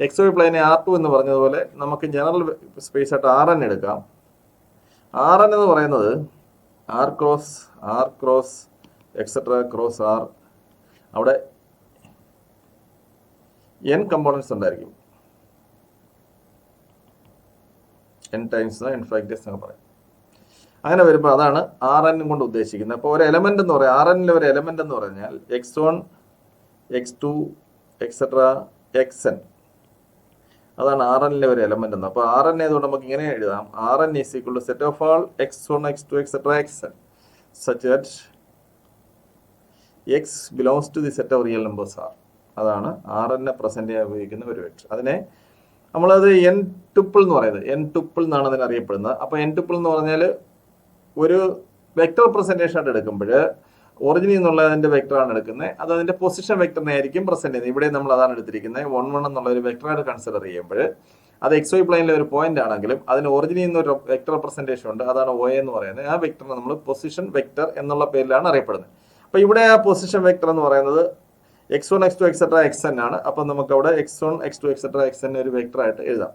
XY പ്ലെയിനെ R2 എന്ന് പറഞ്ഞതുപോലെ നമുക്ക് ജനറൽ സ്പേസ് ആയിട്ട് Rn എടുക്കാം. Rn എന്ന് പറയുന്നത് R cross etcetera cross R. അവിടെ n കമ്പോണൻസ് ഉണ്ടായിരിക്കും. n ടൈംസ് n ഫാക്ടേഴ്സ് എന്ന് പറയും. അങ്ങനെ വരുമ്പോൾ അതാണ് Rn കൊണ്ട് ഉദ്ദേശിക്കുന്നത്. അപ്പോൾ ഒരു എലമെന്റ് എന്ന് പറയാം, Rnലെ ഒരു എലമെന്റ് എന്ന് പറഞ്ഞാൽ x1 x2 എക്സെട്ര xn. അതാണ് Rnലെ ഒരു എലമെന്റ് എന്ന്. അപ്പോൾ Rn ആയതുകൊണ്ട് നമുക്ക് ഇങ്ങനെ എഴുതാം, Rn is equal to set of all x1 x2 etcetera xn such that x belongs to the set of real numbers R. അതാണ് Rn പ്രസന്റ് ചെയ്യാൻ ഉപയോഗിക്കുന്ന ഒരു വെക്ടർ. അതിനെ നമ്മളത് n ടുപ്പിൾ എന്ന് പറയുന്നത്, n ടുപ്പിൾ എന്നാണ് അതിനെ അറിയപ്പെടുന്നത്. അപ്പോൾ n ടുപ്പിൾ എന്ന് പറഞ്ഞാൽ ഒരു വെക്ടർ പ്രസന്റേഷൻ ആയിട്ട് എടുക്കുമ്പോൾ ഒറിജിനിൽ നിന്നുള്ള അതിന്റെ വെക്ടറാണ് എടുക്കുന്നത്. അത് അതിന്റെ പൊസിഷൻ വെക്ടറിനെ ആയിരിക്കും പ്രസന്റ് ചെയ്യുന്നത്. ഇവിടെ നമ്മൾ അതാണ് എടുത്തിരിക്കുന്നത്. 1 1 എന്നുള്ള ഒരു വെക്ടറായിട്ട് കൺസിഡർ ചെയ്യുമ്പോൾ അത് XY പ്ലെയിനിലെ ഒരു പോയിന്റ് ആണെങ്കിലും അതിന് ഒറിജിനിൽ നിന്ന് ഒരു വെക്ടർ പ്രസന്റേഷൻ ഉണ്ട്. അതാണ് OA എന്ന് പറയുന്നത്. ആ വെക്ടറിനെ നമ്മൾ പൊസിഷൻ വെക്ടർ എന്നുള്ള പേരിലാണ് അറിയപ്പെടുന്നത്. അപ്പോൾ ഇവിടെ ആ പൊസിഷൻ വെക്ടർ എന്ന് പറയുന്നത് x1 x2 എക്സെട്ര xn ആണ്. അപ്പം നമുക്ക് അവിടെ x1 x2 എക്സെട്ര xn ഒരു വെക്ടറായിട്ട് എഴുതാം.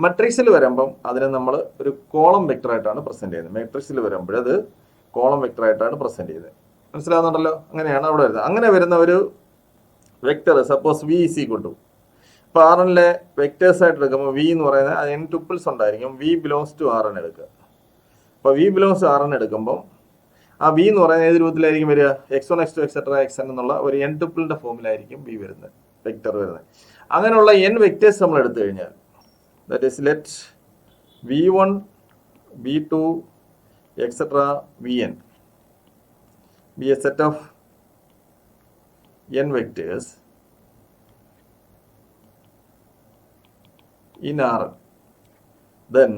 മെട്രിക്സിൽ വരുമ്പം അതിനെ നമ്മൾ ഒരു കോളം വെക്ടറായിട്ടാണ് പ്രസന്റ് ചെയ്യുന്നത്. മെട്രിക്സിൽ വരുമ്പോൾ അത് കോളം വെക്ടറായിട്ടാണ് പ്രസന്റ് ചെയ്യുന്നത്. മനസ്സിലാവുന്നുണ്ടല്ലോ? അങ്ങനെയാണ് അവിടെ വരുന്നത്. അങ്ങനെ വരുന്ന ഒരു vector suppose V is equal to, ഇപ്പോൾ ആറിലെ വെക്ടേഴ്സ് ആയിട്ട് എടുക്കുമ്പോൾ വി എന്ന് പറയുന്നത് അത് n ടുപ്പിൾസ് ഉണ്ടായിരിക്കും. വി ബിലോങ്സ് ടു ആർ എന്ന് എടുക്കുക. അപ്പോൾ വി ബിലോങ്സ് ടു ആർ എന്ന് എടുക്കുമ്പോൾ ആ വി എന്ന് പറയുന്നത് ഏത് രൂപത്തിലായിരിക്കും വരിക? x1 x2 എക്സെട്ര xn എന്നുള്ള ഒരു n ടുപ്പിളിന്റെ ഫോമിലായിരിക്കും വി വരുന്നത്, വെക്ടർ വരുന്നത്. അങ്ങനെയുള്ള n വെക്ടേഴ്സ് നമ്മൾ എടുത്തു കഴിഞ്ഞാൽ that is let v1 v2 etcetera vn be a set of n vectors in R, then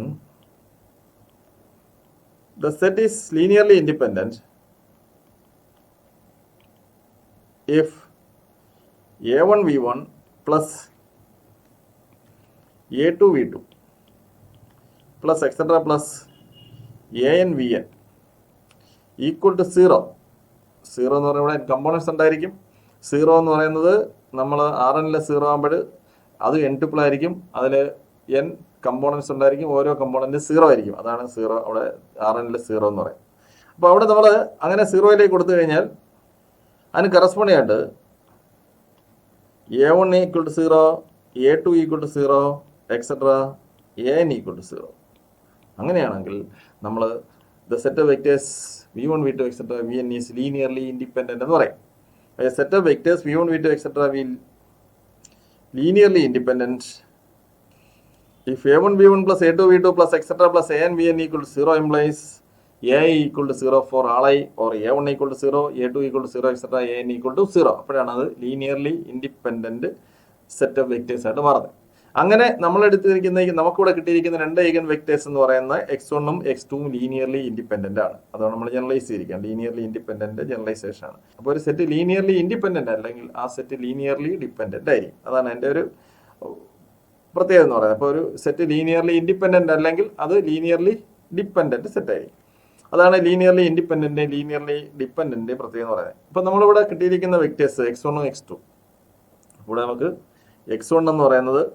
the set is linearly independent if a1 v1 plus a2 v2 plus etc plus an vn equal to 0. 0 എന്ന് പറയുമ്പോൾ ഇവിടെ components ഉണ്ടായിരിക്കും. 0 എന്ന് പറയുന്നത് നമ്മൾ Rnലെ 0 ആകുമ്പോൾ അത് n tuple ആയിരിക്കും. അതിൽ n കമ്പോണൻസ് ഉണ്ടായിരിക്കും. ഓരോ കമ്പോണൻറ്റ് 0 ആയിരിക്കും. അതാണ് 0 അവിടെ Rnലെ 0 എന്ന് പറയും. അപ്പോൾ അവിടെ നമ്മൾ അങ്ങനെ 0യിലേക്ക് കൊടുത്തു കഴിഞ്ഞാൽ അതിന് കറസ്പോണ്ടിങ് ആയിട്ട് a1 equal to 0, a2 equal to 0 etcetera an equal to 0. അങ്ങനെയാണെങ്കിൽ നമ്മൾ the set of vectors v1 v2 etc vn is linearly independent എന്ന് പറയും. A set of vectors v1 v2 etc will linearly independent if a1 v1 plus a2 v2 plus etc plus an vn equal to 0 implies a equal to 0 for all I, or a1 equal to 0, a2 equal to 0 etc an equal to 0. അപ്പോഴാണ് അത് linearly independent set of vectors ആയിട്ട് മാറുന്നത്. അങ്ങനെ നമ്മൾ എടുത്തിരിക്കുന്ന നമുക്കിവിടെ കിട്ടിയിരിക്കുന്ന രണ്ട് ഈഗൻ വെക്ടേഴ്സ് എന്ന് പറയുന്ന x1ഉം x2ഉം ലീനിയർലി ഇൻഡിപെൻഡന്റ് ആണ്. അതാണ് നമ്മൾ ജനറലൈസ് ചെയ്തിരിക്കുക. ലീനിയർലി ഇൻഡിപെൻഡന്റ് ജനറലൈസേഷൻ ആണ്. അപ്പോൾ ഒരു സെറ്റ് ലീനിയർലി ഇൻഡിപെൻഡന്റ് അല്ലെങ്കിൽ ആ സെറ്റ് ലീനിയർലി ഡിപെൻഡന്റ് ആയിരിക്കും. അതാണ് എൻ്റെ ഒരു പ്രത്യേകത എന്ന് പറയുന്നത്. അപ്പോൾ ഒരു സെറ്റ് ലീനിയർലി ഇൻഡിപെൻഡന്റ് അല്ലെങ്കിൽ അത് ലീനിയർലി ഡിപെൻഡന്റ് സെറ്റ് ആയിരിക്കും. അതാണ് ലീനിയർലി ഇൻഡിപെൻഡന്റ് ലീനിയർലി ഡിപെൻഡന്റ് പ്രത്യേകത എന്ന് പറയുന്നത്. ഇപ്പം നമ്മളിവിടെ കിട്ടിയിരിക്കുന്ന വെക്ടേഴ്സ് x1ഉം x2. ഇവിടെ നമുക്ക് x1 എന്ന് പറയുന്നത്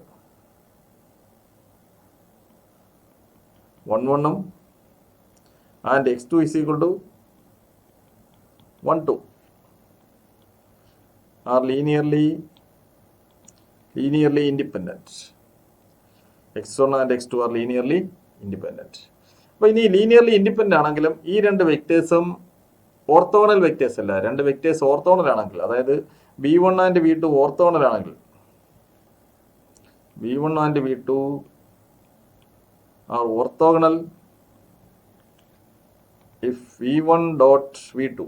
1 1 and x2 is equal to 1 2 are linearly independent. x1 and x2 are linearly independent. അപ്പോൾ ഇനി ലീനിയർലി ഇൻഡിപെൻഡന്റ് ആണെങ്കിലും ഈ രണ്ട് വെക്ടേഴ്സും ഓർത്തോഗണൽ വെക്ടേഴ്സ് അല്ല. രണ്ട് വെക്ടേഴ്സ് ഓർത്തോഗണൽ ആണെങ്കിൽ, അതായത് v1 and v2 ഓർത്തോഗണൽ ആണെങ്കിൽ v1 and v2 are orthogonal if v1 dot v2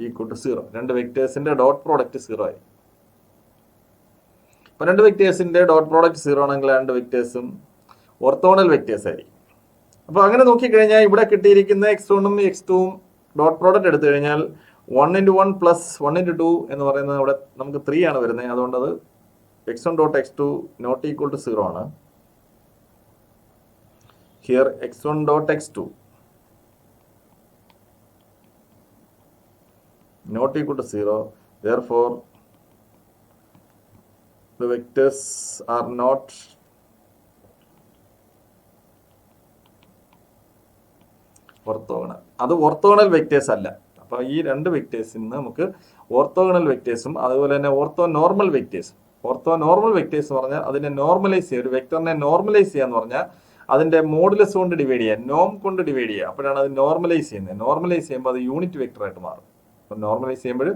equal to 0. രണ്ട് വെക്ടേഴ്സിന്റെ ഡോട്ട് പ്രോഡക്റ്റ് 0 ആയി. അപ്പോൾ രണ്ട് വെക്ടേഴ്സിന്റെ ഡോട്ട് പ്രോഡക്റ്റ് 0 ആണെങ്കിൽ രണ്ട് വെക്ടേഴ്സും ഓർത്തോഗണൽ വെക്ടേഴ്സ് ആയിരിക്കും. അപ്പോൾ അങ്ങനെ നോക്കിക്കഴിഞ്ഞാൽ ഇവിടെ കിട്ടിയിരിക്കുന്ന x1ഉം x2ഉം ഡോട്ട് പ്രോഡക്റ്റ് എടുത്തു കഴിഞ്ഞാൽ 1 into 1 plus 1 into 2 എന്ന് പറയുന്നത് അവിടെ നമുക്ക് 3 ആണ് വരുന്നത്. അതുകൊണ്ട് അത് x1 dot x2 not equal to 0 ആണ്. Here x1 dot x2 not equal to 0. Therefore, the vectors are not orthogonal. അത് ഓർത്തോഗണൽ വെക്ടേഴ്സ് അല്ല. അപ്പോൾ ഈ രണ്ട് വെക്ടേഴ്സിൽ നിന്ന് നമുക്ക് ഓർത്തോഗണൽ വെക്ടേഴ്സും അതുപോലെ തന്നെ ഓർത്തോ നോർമൽ വെക്ടേഴ്സും. ഓർത്തോ നോർമൽ വെക്ടേഴ്സ് എന്ന് പറഞ്ഞാൽ അതിനെ നോർമലൈസ് ചെയ്യുക. ഒരു വെക്ടറിനെ നോർമലൈസ് ചെയ്യാന്ന് പറഞ്ഞാൽ അതിന്റെ മോഡുലസ് കൊണ്ട് ഡിവൈഡ് ചെയ്യുക, നോം കൊണ്ട് ഡിവൈഡ് ചെയ്യുക. അപ്പോഴാണ് അത് നോർമലൈസ് ചെയ്യുന്നത്. നോർമലൈസ് ചെയ്യുമ്പോൾ അത് യൂണിറ്റ് വെക്ടർ ആയിട്ട് മാറും. അപ്പോൾ നോർമലൈസ് ചെയ്യുമ്പോൾ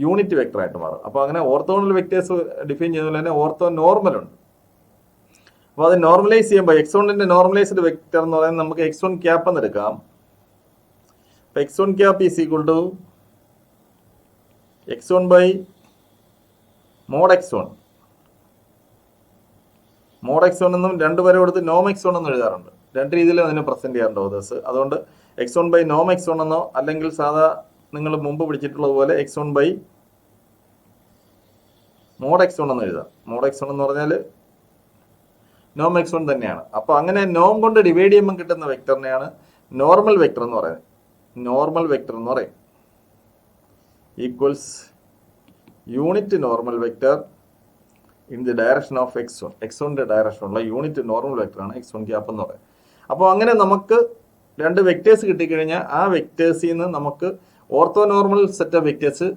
യൂണിറ്റ് വെക്ടർ ആയിട്ട് മാറും. അപ്പോൾ അങ്ങനെ ഓർത്തോഗണൽ വെക്ടേഴ്സ് ഡിഫൈൻ ചെയ്യുന്നതുപോലെ തന്നെ ഓർത്തോ നോർമൽ ഉണ്ട്. അപ്പോൾ അത് നോർമലൈസ് ചെയ്യുമ്പോൾ x1ന്റെ നോർമലൈസ്ഡ് വെക്ടർ എന്ന് പറയുന്നത് നമുക്ക് x1 ക്യാപ്പ് എന്ന് എടുക്കാം. അപ്പോൾ x1 cap is equal to x1 by mod x1. Mod x1 എന്നും രണ്ട് വരെ കൊടുത്ത് നോം x1 എന്ന് എഴുതാറുണ്ട്. രണ്ട് രീതിയിൽ അതിനെ പ്രസന്റ് ചെയ്യാറുണ്ട് ഓതേഴ്സ്. അതുകൊണ്ട് x1 ബൈ നോം x1 എന്നോ അല്ലെങ്കിൽ സാധാ നിങ്ങൾ മുമ്പ് പിടിച്ചിട്ടുള്ളതുപോലെ x1 ബൈ മോഡ് x1 എന്ന് എഴുതാം. മോഡ് x1 എന്ന് പറഞ്ഞാൽ നോം x1 തന്നെയാണ്. അപ്പോൾ അങ്ങനെ നോം കൊണ്ട് ഡിവൈഡ് ചെയ്യുമ്പോൾ കിട്ടുന്ന വെക്ടറിനെയാണ് നോർമൽ വെക്ടർ എന്ന് പറയുന്നത്. നോർമൽ വെക്ടർ എന്ന് പറയും. Equals unit normal vector in the direction of x1. x1ന്റെ ഡയറക്ഷനുള്ള യൂണിറ്റ് നോർമൽ വെക്ടറാണ് x1 ക്യാപ്പ് എന്ന് പറയുന്നത്. അപ്പോൾ അങ്ങനെ നമുക്ക് രണ്ട് വെക്ടേഴ്സ് കിട്ടിക്കഴിഞ്ഞാൽ ആ വെക്ടേഴ്സിൽ നിന്ന് നമുക്ക് ortho normal set of vectors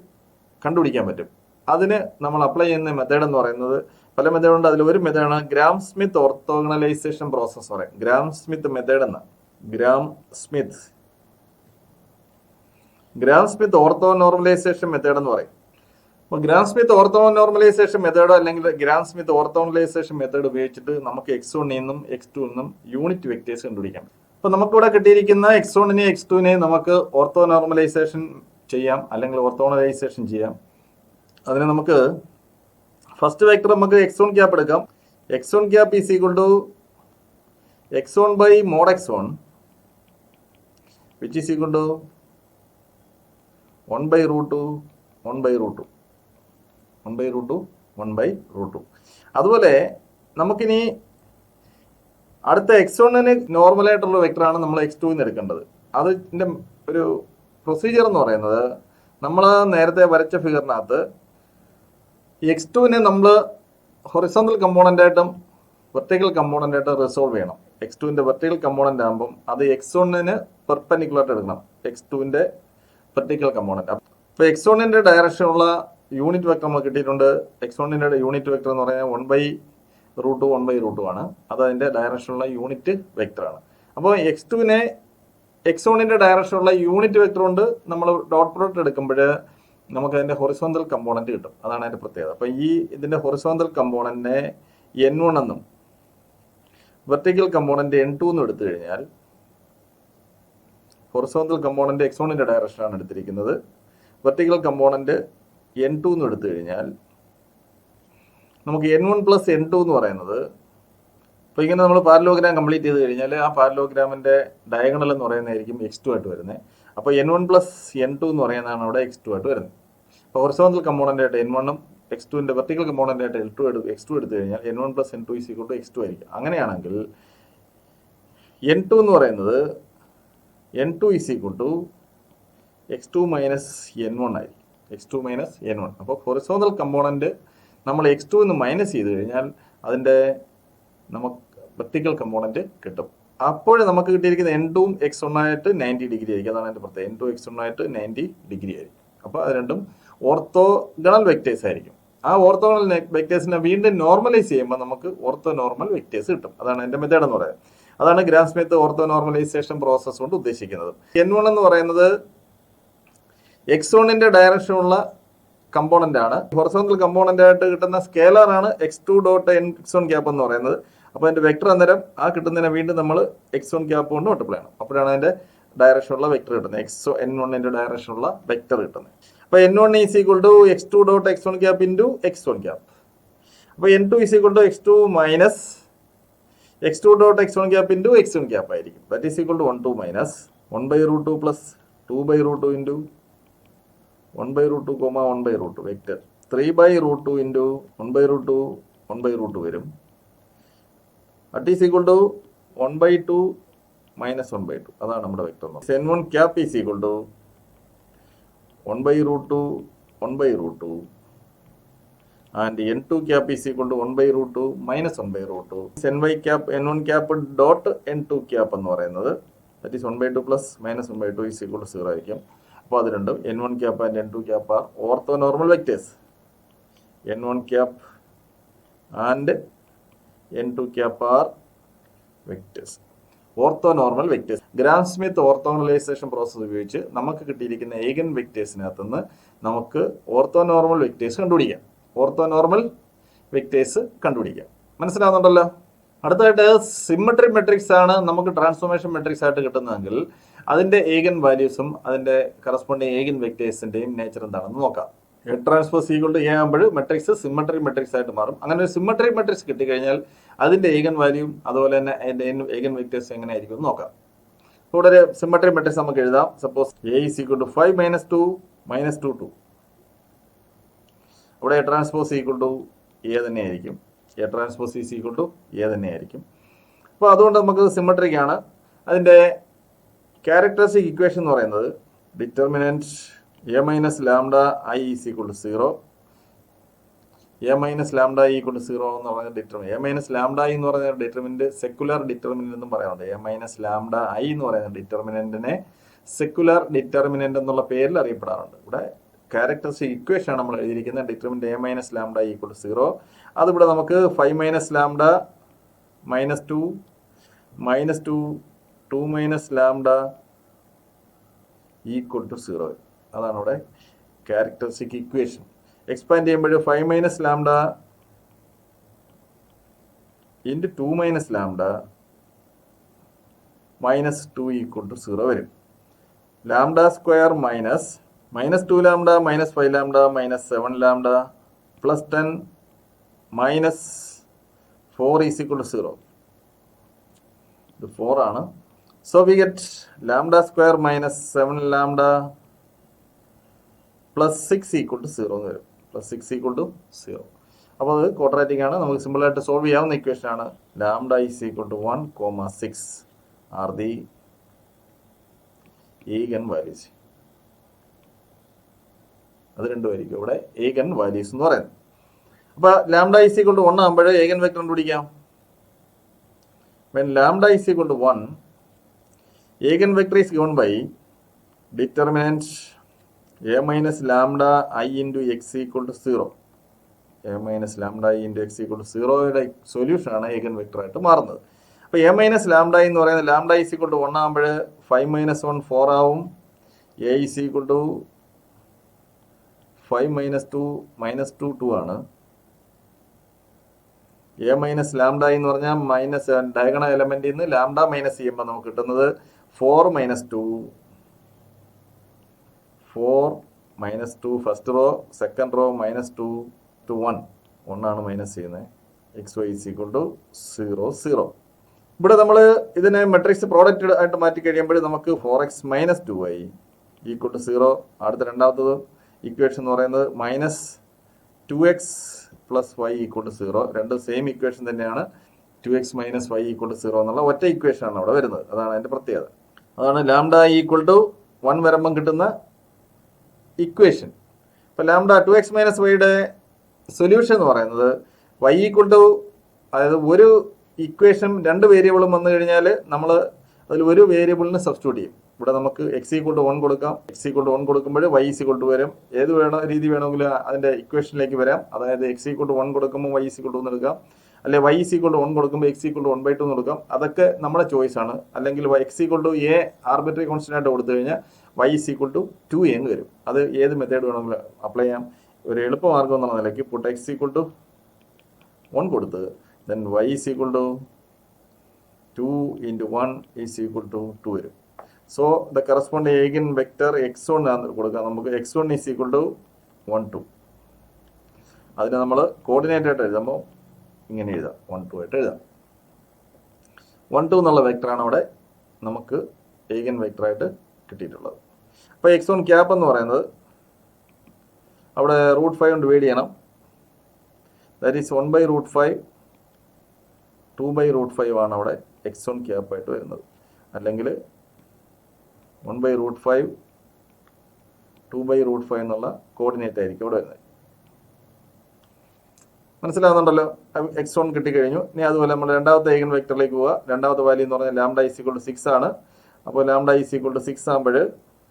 കണ്ടുപിടിക്കാൻ പറ്റും. അതിന് നമ്മൾ അപ്ലൈ ചെയ്യുന്ന മെത്തേഡ് എന്ന് പറയുന്നത് പല മെത്തേഡ് ഉണ്ട്. അതിൽ ഒരു മെത്തേഡാണ് ഗ്രാം സ്മിത്ത് ഓർത്തോഗണലൈസേഷൻ പ്രോസസ് പറയും. ഗ്രാം സ്മിത്ത് മെത്തേഡ് എന്ന് gram Smith ortho normalisation method എന്ന് പറയും. അപ്പോൾ ഗ്രാം സ്മിത്ത് ഓർത്തോ നോർമലൈസേഷൻ മെത്തേഡോ അല്ലെങ്കിൽ ഗ്രാം സ്മിത്ത് ഓർത്തോണലൈസേഷൻ മെത്തേഡ് ഉപയോഗിച്ചിട്ട് നമുക്ക് x1 നിന്നും x2 നിന്നും യൂണിറ്റ് വെക്ടേഴ്സ് കണ്ടുപിടിക്കാം. അപ്പൊ നമുക്കിവിടെ കിട്ടിയിരിക്കുന്ന x1നെ x2നെ നമുക്ക് ഓർത്തോ നോർമലൈസേഷൻ ചെയ്യാം അല്ലെങ്കിൽ ഓർത്തോണലൈസേഷൻ ചെയ്യാം. അതിന് നമുക്ക് ഫസ്റ്റ് വെക്ടർ നമുക്ക് x1 ക്യാപ്പ് എടുക്കാം. x1 cap is equal to x1 by mod x1 which is equal to 1 by root 2 1 by root 2 1 by root 2 1 by root 2. അതുപോലെ നമുക്കിനി അടുത്ത x1ന് നോർമലായിട്ടുള്ള വെക്ടറാണ് നമ്മൾ x2ന്ന് എടുക്കേണ്ടത്. അതിൻ്റെ ഒരു പ്രൊസീജിയർ എന്ന് പറയുന്നത് നമ്മൾ നേരത്തെ വരച്ച ഫിഗറിനകത്ത് x2നെ നമ്മൾ ഹൊറിസോണ്ടൽ കമ്പോണൻ്റ് ആയിട്ടും വെർട്ടിക്കൽ കമ്പോണൻ്റ് ആയിട്ടും റിസോൾവ് ചെയ്യണം. x2ന്റെ വെർട്ടിക്കൽ കമ്പോണൻ്റ് ആകുമ്പം അത് x1ന് പെർപെൻഡിക്കുലർ ആയിട്ട് എടുക്കണം, x2ന്റെ വെർട്ടിക്കൽ കമ്പോണൻ്റ്. അപ്പോൾ x1ന്റെ ഡയറക്ഷനുള്ള യൂണിറ്റ് വെക്ടർ നമുക്ക് കിട്ടിയിട്ടുണ്ട്. x1ന്റെ യൂണിറ്റ് വെക്ടർ എന്ന് പറഞ്ഞാൽ 1 by root 2 1 by root 2 ആണ്. അത് അതിൻ്റെ ഡയറക്ഷനുള്ള യൂണിറ്റ് വെക്ടറാണ്. അപ്പോൾ x1ന്റെ ഡയറക്ഷനുള്ള യൂണിറ്റ് വെക്ടർ കൊണ്ട് നമ്മൾ ഡോട്ട് പ്രോഡക്റ്റ് എടുക്കുമ്പോൾ നമുക്ക് അതിൻ്റെ ഹൊറിസോണ്ടൽ കമ്പോണൻറ്റ് കിട്ടും. അതാണ് അതിൻ്റെ പ്രത്യേകത. അപ്പോൾ ഇതിൻ്റെ ഹൊറിസോണ്ടൽ കമ്പോണൻറ്റിനെ n1 എന്നും വെർട്ടിക്കൽ കമ്പോണൻറ്റ് n2 എന്നും എടുത്തു കഴിഞ്ഞാൽ ഹൊറിസോണ്ടൽ കമ്പോണൻറ്റ് x1ന്റെ ഡയറക്ഷനാണ് എടുത്തിരിക്കുന്നത്. വെർട്ടിക്കൽ കമ്പോണൻറ്റ് n2 എന്ന് എടുത്തു കഴിഞ്ഞാൽ നമുക്ക് n1 പ്ലസ് n2 എന്ന് പറയുന്നത്, അപ്പോൾ ഇങ്ങനെ നമ്മൾ പാരലോഗ്രാം കംപ്ലീറ്റ് ചെയ്ത് കഴിഞ്ഞാൽ ആ പാരലോഗ്രാമിൻ്റെ ഡയഗണൽ എന്ന് പറയുന്നതായിരിക്കും x2 ആയിട്ട് വരുന്നത്. അപ്പോൾ n1 പ്ലസ് n2 എന്ന് പറയുന്നതാണ് അവിടെ x2 ആയിട്ട് വരുന്നത്. അപ്പോൾ ഹൊറിസോണ്ടൽ കമ്പോണൻ്റ് ആയിട്ട് n1ഉം x2ന്റെ വെർട്ടിക്കൽ കമ്പോണൻ്റ് ആയിട്ട് x2 എടുത്തു കഴിഞ്ഞാൽ n1 plus n2 is equal to x2 ആയിരിക്കും. അങ്ങനെയാണെങ്കിൽ n2 എന്ന് പറയുന്നത് n2 is equal to x2 minus n1 ആയിരിക്കും. x2 minus n1. അപ്പോൾ ഹൊറിസോണ്ടൽ കമ്പോണൻറ്റ് നമ്മൾ x2 എന്ന് മൈനസ് ചെയ്ത് കഴിഞ്ഞാൽ അതിൻ്റെ നമുക്ക് വെർട്ടിക്കൽ കമ്പോണൻറ്റ് കിട്ടും. അപ്പോൾ നമുക്ക് കിട്ടിയിരിക്കുന്ന n2ഉം x1 ആയിട്ട് 90 ഡിഗ്രി ആയിരിക്കും. അതാണ് അതിൻ്റെ പ്രത്യേകത. n2 x1 ആയിട്ട് 90 ഡിഗ്രി ആയിരിക്കും. അപ്പോൾ അത് രണ്ടും ഓർത്തോഗണൽ വെക്ടേഴ്സ് ആയിരിക്കും. ആ ഓർത്തോഗണൽ വെക്ടേഴ്സിനെ വീണ്ടും നോർമലൈസ് ചെയ്യുമ്പോൾ നമുക്ക് ഓർത്തോ നോർമൽ വെക്ടേഴ്സ് കിട്ടും. അതാണ് എൻ്റെ മെത്തേഡ് എന്ന് പറയുന്നത്. അതാണ് gram Smith ortho normalisation process കൊണ്ട് ഉദ്ദേശിക്കുന്നത്. n1 എന്ന് പറയുന്നത് x1ന്റെ ഡയറക്ഷനുള്ള കമ്പോണൻ്റ് ആണ്. ഹൊറിസോണ്ടൽ കമ്പോണൻ്റ് ആയിട്ട് കിട്ടുന്ന സ്കേലർ ആണ് x2 ഡോട്ട് x1 ക്യാപ്പ് എന്ന് പറയുന്നത്. അപ്പോൾ അതിൻ്റെ വെക്ടർ അന്നേരം ആ കിട്ടുന്നതിനെ വീണ്ടും നമ്മൾ x1 ക്യാപ്പ് കൊണ്ട് മൾട്ടിപ്ലൈ ചെയ്യണം. അപ്പോഴാണ് അതിൻ്റെ ഡയറക്ഷനുള്ള വെക്ടർ കിട്ടുന്നത്, n1ന്റെ ഡയറക്ഷനുള്ള വെക്ടർ കിട്ടുന്നത്. അപ്പോൾ n1 is equal to x2 dot x1 cap into x1 cap. അപ്പോൾ n2 is equal to x2 minus x2 dot x1 cap into x1 cap ആയിരിക്കും. That is equal to 1 2 minus 1 by root 2 plus 2 by root 2 into 1 by root 2 1 by root 2 vector 3 by root 2 into 1 by root 2 1 by root 2 വരും. At is equal to 1 by 2 minus 1 by 2. അതാണ് നമ്മുടെ vector. n1 cap is equal to 1 by root 2 1 by root 2 and n2 cap is equal to 1 by root 2 minus 1 by root 2. n1 cap dot n2 cap എന്ന് പറയുന്നത് that is 1 by 2 plus minus 1 by 2 is equal to 0 ആയിരിക്കും. അപ്പോൾ അത് രണ്ടും n1 cap and n2 cap are ortho normal vectors. n1 cap and n2 cap are vectors, ortho normal vectors. Gram Schmidt orthonormalization process ഉപയോഗിച്ച് നമുക്ക് കിട്ടിയിരിക്കുന്ന eigen വെക്ടേഴ്സിനകത്ത് നിന്ന് നമുക്ക് ഓർത്തോ നോർമൽ വെക്ടേഴ്സ് കണ്ടുപിടിക്കാം. ഓർത്തോ നോർമൽ വെക്ടേഴ്സ് കണ്ടുപിടിക്കാം. മനസ്സിലാവുന്നുണ്ടല്ലോ? അടുത്തതായിട്ട് സിമ്മട്രി മെട്രിക്സ് ആണ് നമുക്ക് ട്രാൻസ്ഫോർമേഷൻ മെട്രിക്സ് ആയിട്ട് കിട്ടുന്നതെങ്കിൽ അതിൻ്റെ ഏഗൻ വാല്യൂസും അതിൻ്റെ കറസ്പോണ്ടിങ് ഏഗൻ വെക്ടേഴ്സിൻ്റെയും നേച്ചർ എന്താണെന്ന് നോക്കാം. A transpose equal to A ആകുമ്പോൾ മെട്രിക്സ് സിമ്മട്രി മെട്രിക്സ് ആയിട്ട് മാറും. അങ്ങനെ ഒരു സിമ്മട്രി മെട്രിക്സ് കിട്ടിക്കഴിഞ്ഞാൽ അതിൻ്റെ ഏഗൻ വാല്യൂയും അതുപോലെ തന്നെ അതിൻ്റെ ഏഗൻ വെക്ടേഴ്സ് എങ്ങനെയായിരിക്കും എന്ന് നോക്കാം. ഇവിടെ ഒരു സിമ്മട്രി മെട്രിക്സ് നമുക്ക് എഴുതാം. Suppose A is equal to 5 minus 2 minus 2 2. ഇവിടെ A transpose equal to A തന്നെയായിരിക്കും. A transpose is equal to A തന്നെയായിരിക്കും. അപ്പോൾ അതുകൊണ്ട് നമുക്ക് സിമ്മട്രിക് ആണ്. അതിൻ്റെ ക്യാരക്ടറിസ്റ്റിക് ഇക്വേഷൻ എന്ന് പറയുന്നത് determinant A minus lambda I is equal to 0. A minus lambda I equal to 0 എന്ന് പറയുന്നത് determinant. A minus lambda I എന്ന് പറയുന്ന ഡിറ്റർമിനൻറ്റ് സെക്കുലർ ഡിറ്റർമിനൻറ്റ് എന്നും പറയാറുണ്ട്. എ മൈനസ് ലാംഡ ഐ എന്ന് പറയുന്ന ഡിറ്റർമിനൻറ്റിനെ സെക്കുലർ ഡിറ്റർമിനൻറ്റ് എന്നുള്ള പേരിൽ അറിയപ്പെടാറുണ്ട്. ഇവിടെ ക്യാരക്ടറിസ്റ്റിക് ഇക്വേഷൻ ആണ് നമ്മൾ എഴുതിയിരിക്കുന്നത്. Determinant A minus lambda equal to 0. അതിവിടെ നമുക്ക് 5 minus lambda minus 2 minus 2 2 minus lambda equal to 0. അതാണ് ഇവിടെ ക്യാരക്ടറിസ്റ്റിക് ഇക്വേഷൻ. എക്സ്പാൻഡ് ചെയ്യുമ്പോൾ 5 minus lambda into 2 minus lambda minus 2 equal to 0 വരും. Lambda square minus -2 lambda minus 5 lambda minus 7 lambda plus 10 minus 4 is equal to 0. ഇത് 4 ആണ്. So we get lambda square minus 7 lambda plus 6 equal to 0 എന്ന് വരും. Plus 6 equal to 0. അപ്പോൾ അത് quadratic ആണ്. നമുക്ക് സിമ്പിളായിട്ട് സോൾവ് ചെയ്യാവുന്ന ഇക്വേഷൻ ആണ്. Lambda is equal to 1,6 are the eigen values. അത് രണ്ടുമായിരിക്കും ഇവിടെ ഈഗൻ വാല്യൂസ് എന്ന് പറയുന്നത്. അപ്പോൾ ലാംഡ ഈസ് ഈക്വൽ ടു 1 ആകുമ്പോൾ ഈഗൻ വെക്ടർ കണ്ടുപിടിക്കാം. When lambda is equal to 1, eigenvector is given by determinant a minus lambda I into x equal to 0. a minus lambda I into x equal to 0 യുടെ solution ആണ് eigenvector ആയിട്ട് മാറുന്നത്. അപ്പോൾ a minus lambda എന്ന് പറയുന്നത് lambda is equal to 1 ആകുമ്പോൾ 5 minus 1 4 ആവും. a is equal to 5 minus 2 minus 2 2 ആണ്. എ മൈനസ് ലാംഡ എന്ന് പറഞ്ഞാൽ മൈനസ് ഡയഗണൽ എലമെന്റിൽ നിന്ന് ലാംഡ മൈനസ് ചെയ്യുമ്പോൾ നമുക്ക് കിട്ടുന്നത് 4 minus 2 4 minus 2 first row, second row minus 2 to 1 ആണ് മൈനസ് ചെയ്യുന്നത്. X y is equal to 0 0. ഇവിടെ നമ്മൾ ഇതിനെ മെട്രിക്സ് പ്രോഡക്റ്റ് ആയിട്ട് മാറ്റി കഴിയുമ്പോൾ നമുക്ക് 4x minus 2y equal to 0. അടുത്ത രണ്ടാമത്തത് ഇക്വേഷൻ എന്ന് പറയുന്നത് minus 2x plus y equal to 0. രണ്ട് സെയിം ഇക്വേഷൻ തന്നെയാണ്. 2x minus Y equal to 0 എന്നുള്ള ഒറ്റ ഇക്വേഷൻ ആണ് അവിടെ വരുന്നത്. അതാണ് അതിന്റെ പ്രത്യേകത. അതാണ് ലാംഡ ഈക്വൽ ടു 1 വരുമ്പം കിട്ടുന്ന ഇക്വേഷൻ. ഇപ്പൊ ലാംഡ 2x മൈനസ് വൈയുടെ സൊല്യൂഷൻ എന്ന് പറയുന്നത് y ഈക്വൽ ടു, അതായത് ഒരു ഇക്വേഷൻ രണ്ട് വേരിയബിളും വന്നു കഴിഞ്ഞാൽ നമ്മൾ അതിൽ ഒരു വേരിയബിളിന് സബ്സ്റ്റിറ്റ്യൂട്ട് ചെയ്യും. ഇവിടെ നമുക്ക് എക്സ് ഈക്വൽ ടു 1 കൊടുക്കാം. എക്സ് ഈക്വൽ ടു 1 കൊടുക്കുമ്പോൾ വൈ ഈക്വൽ ടു വരും. ഏത് രീതി വേണമെങ്കിലും അതിന്റെ ഇക്വേഷനിലേക്ക് വരാം. അതായത് എക്സ് ഈക്വൽ ടു 1 കൊടുക്കുമ്പോൾ വൈ ഈക്വൽ ടു എന്ന് എടുക്കാം. അല്ലെ വൈ ഈക്വൽ ടു 1 കൊടുക്കുമ്പോൾ എക്സ് ഈക്വൽ ടു 1/2 എന്ന് കൊടുക്കാം. അതൊക്കെ നമ്മുടെ ചോയ്സ് ആണ്. അല്ലെങ്കിൽ x equal to a arbitrary constant ആയിട്ട് കൊടുത്തു കഴിഞ്ഞാൽ വൈ ഈക്വൽ ടു 2a എന്ന് വരും. അത് ഏത് മെത്തേഡ് വേണമെങ്കിലും അപ്ലൈ ചെയ്യാം. ഒരു എളുപ്പമാർഗം എന്നുള്ള നിലയ്ക്ക് പുട്ട് എക്സ് ഈക്വൽ ടു 1 കൊടുത്ത് then y equal to 2 into 1 is equal to 2 വരും. So the corresponding eigen vector x1 ആണ് കൊടുക്കാം. നമുക്ക് x1 is equal to 1 2. അതിനെ നമ്മൾ കോർഡിനേറ്റ് ആയിട്ട് എഴുതുമ്പോൾ ഇങ്ങനെ എഴുതാം, 1 2 ആയിട്ട് എഴുതാം. 1 2 എന്നുള്ള വെക്ടറാണ് അവിടെ നമുക്ക് eigen വെക്ടർ ആയിട്ട് കിട്ടിയിട്ടുള്ളത്. അപ്പോൾ x1 ക്യാപ്പ് എന്ന് പറയുന്നത് അവിടെ √5 കൊണ്ട് ഡിവൈഡ് ചെയ്യണം. ദാറ്റ് ഈസ് 1/√5 2/√5 ആണ് അവിടെ x1 ക്യാപ്പ് ആയിട്ട് വരുന്നത്. അല്ലെങ്കിൽ 1/√5 2/√5 എന്നുള്ള കോർഡിനേറ്റ് ആയിരിക്കും അവിടെ വരുന്നത്. മനസ്സിലാവുന്നുണ്ടല്ലോ? x1 കിട്ടിക്കഴിഞ്ഞു. ഇനി അതുപോലെ നമ്മൾ രണ്ടാമത്തെ eigen വെക്ടറിലേക്ക് പോവുക. രണ്ടാമത്തെ വാല്യൂ എന്ന് പറഞ്ഞാൽ ലാംഡ ഈസ് ഈക്വൽ ടു 6 ആണ്. അപ്പോൾ ലാംഡ ഈസ് ഈക്വൽ ടു 6 ആകുമ്പോൾ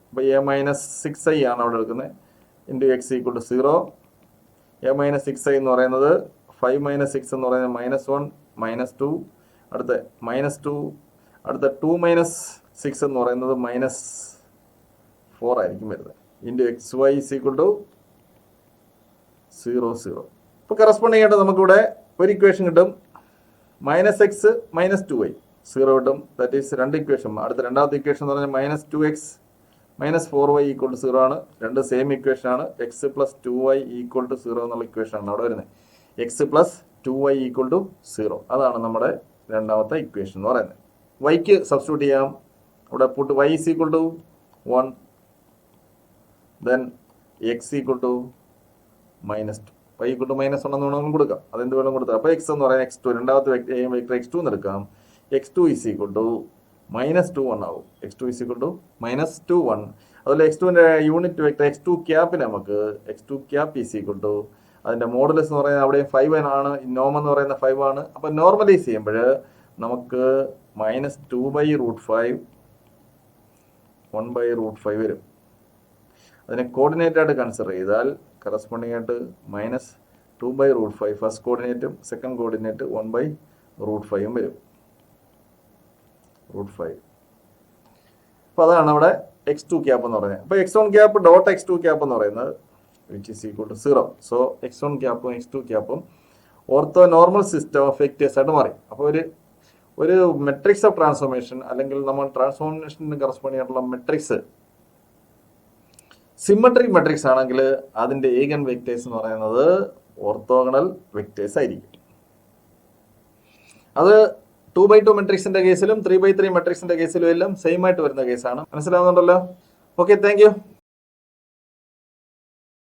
ഇപ്പോൾ a മൈനസ് 6i ആണ് അവിടെ എടുക്കുന്നത്. Into X equal to 0. a minus 6i എന്ന് പറയുന്നത് 5 മൈനസ് 6 എന്ന് പറയുന്നത് -1 -2. അടുത്ത -2. അടുത്ത 2 മൈനസ് 6 എന്ന് പറയുന്നത് -4 ആയിരിക്കും വരുന്നത്. Into x y is equal to 0 0. ഇപ്പോൾ കറസ്പോണ്ടിങ് ആയിട്ട് നമുക്കിവിടെ ഒരു ഇക്വേഷൻ കിട്ടും. -x -2y 0 കിട്ടും. ദാറ്റ് ഈസ് രണ്ട് ഇക്വേഷൻ. അടുത്ത രണ്ടാമത്തെ ഇക്വേഷൻ എന്ന് പറഞ്ഞാൽ -2x -4y ഈക്വൽ ടു 0 ആണ്. രണ്ട് സെയിം ഇക്വേഷൻ ആണ്. x plus 2y equal to 0 എന്നുള്ള ഇക്വേഷൻ ആണ് അവിടെ വരുന്നത്. x plus 2y equal to 0. അതാണ് നമ്മുടെ രണ്ടാമത്തെ ഇക്വേഷൻ എന്ന് പറയുന്നത്. വൈക്ക് സബ്സ്റ്റിറ്റ്യൂട്ട് ചെയ്യാം. അവിടെ puttu y is equal to 1, then x equal to -2. y equal to -1 എന്ന് വേണമെങ്കിലും കൊടുക്കാം. അതെന്ത് വേണം കൊടുത്താൽ. അപ്പോൾ x എന്ന് പറയാൻ x2, രണ്ടാമത്തെ വെക്ടർ x2 എന്ന് എടുക്കാം. x2 is equal to -2 1 ആവും. x2 is equal to -2 1. അതുപോലെ x2ന്റെ യൂണിറ്റ് വെക്ടർ x2 ക്യാപ്പിന് നമുക്ക് x2 cap is equal to അതിന്റെ മോഡുലസ് എന്ന് പറയുന്നത് അവിടെ 5 ആണ്. നോം എന്ന് പറയുന്ന 5 ആണ്. അപ്പോൾ നോർമലൈസ് ചെയ്യുമ്പോൾ നമുക്ക് -2/√5 1/√5 വരും. അതിനെ കോർഡിനേറ്റ് ആയിട്ട് കൺസിഡർ ചെയ്താൽ കറസ്പോണ്ടിങ് ആയിട്ട് -2/√5 ഫസ്റ്റ് കോർഡിനേറ്റും സെക്കൻഡ് കോർഡിനേറ്റ് 1/√5 വരും. √5. അപ്പോൾ അതാണ് അവിടെ x2 ക്യാപ്പ് എന്ന് പറയുന്നത്. അപ്പോൾ x1 cap dot x2 cap എന്ന് പറയുന്നത് which is equal to 0. So x1 ക്യാപ്പും x2 ക്യാപ്പും ortho normal system of vectors ആയിട്ട് മാറി. അപ്പോൾ ഒരു മെട്രിക്സ് ഓഫ് ട്രാൻസ്ഫോർമേഷൻ അല്ലെങ്കിൽ നമ്മൾ ട്രാൻസ്ഫോർമേഷന് കറസ്പോണ്ടിങ് ആയിട്ടുള്ള മെട്രിക്സ് സിമ്മട്രിക് മെട്രിക്സ് ആണെങ്കിൽ അതിന്റെ ഈഗൻ വെക്ടേഴ്സ് എന്ന് പറയുന്നത് ഓർത്തോഗണൽ വെക്ടേഴ്സ് ആയിരിക്കും. അത് 2x2 മെട്രിക്സിന്റെ കേസിലും 3x3 മെട്രിക്സിന്റെ കേസിലും എല്ലാം സെയിം ആയിട്ട് വരുന്ന കേസാണ്. മനസ്സിലാവുന്നുണ്ടല്ലോ? Okay, thank U.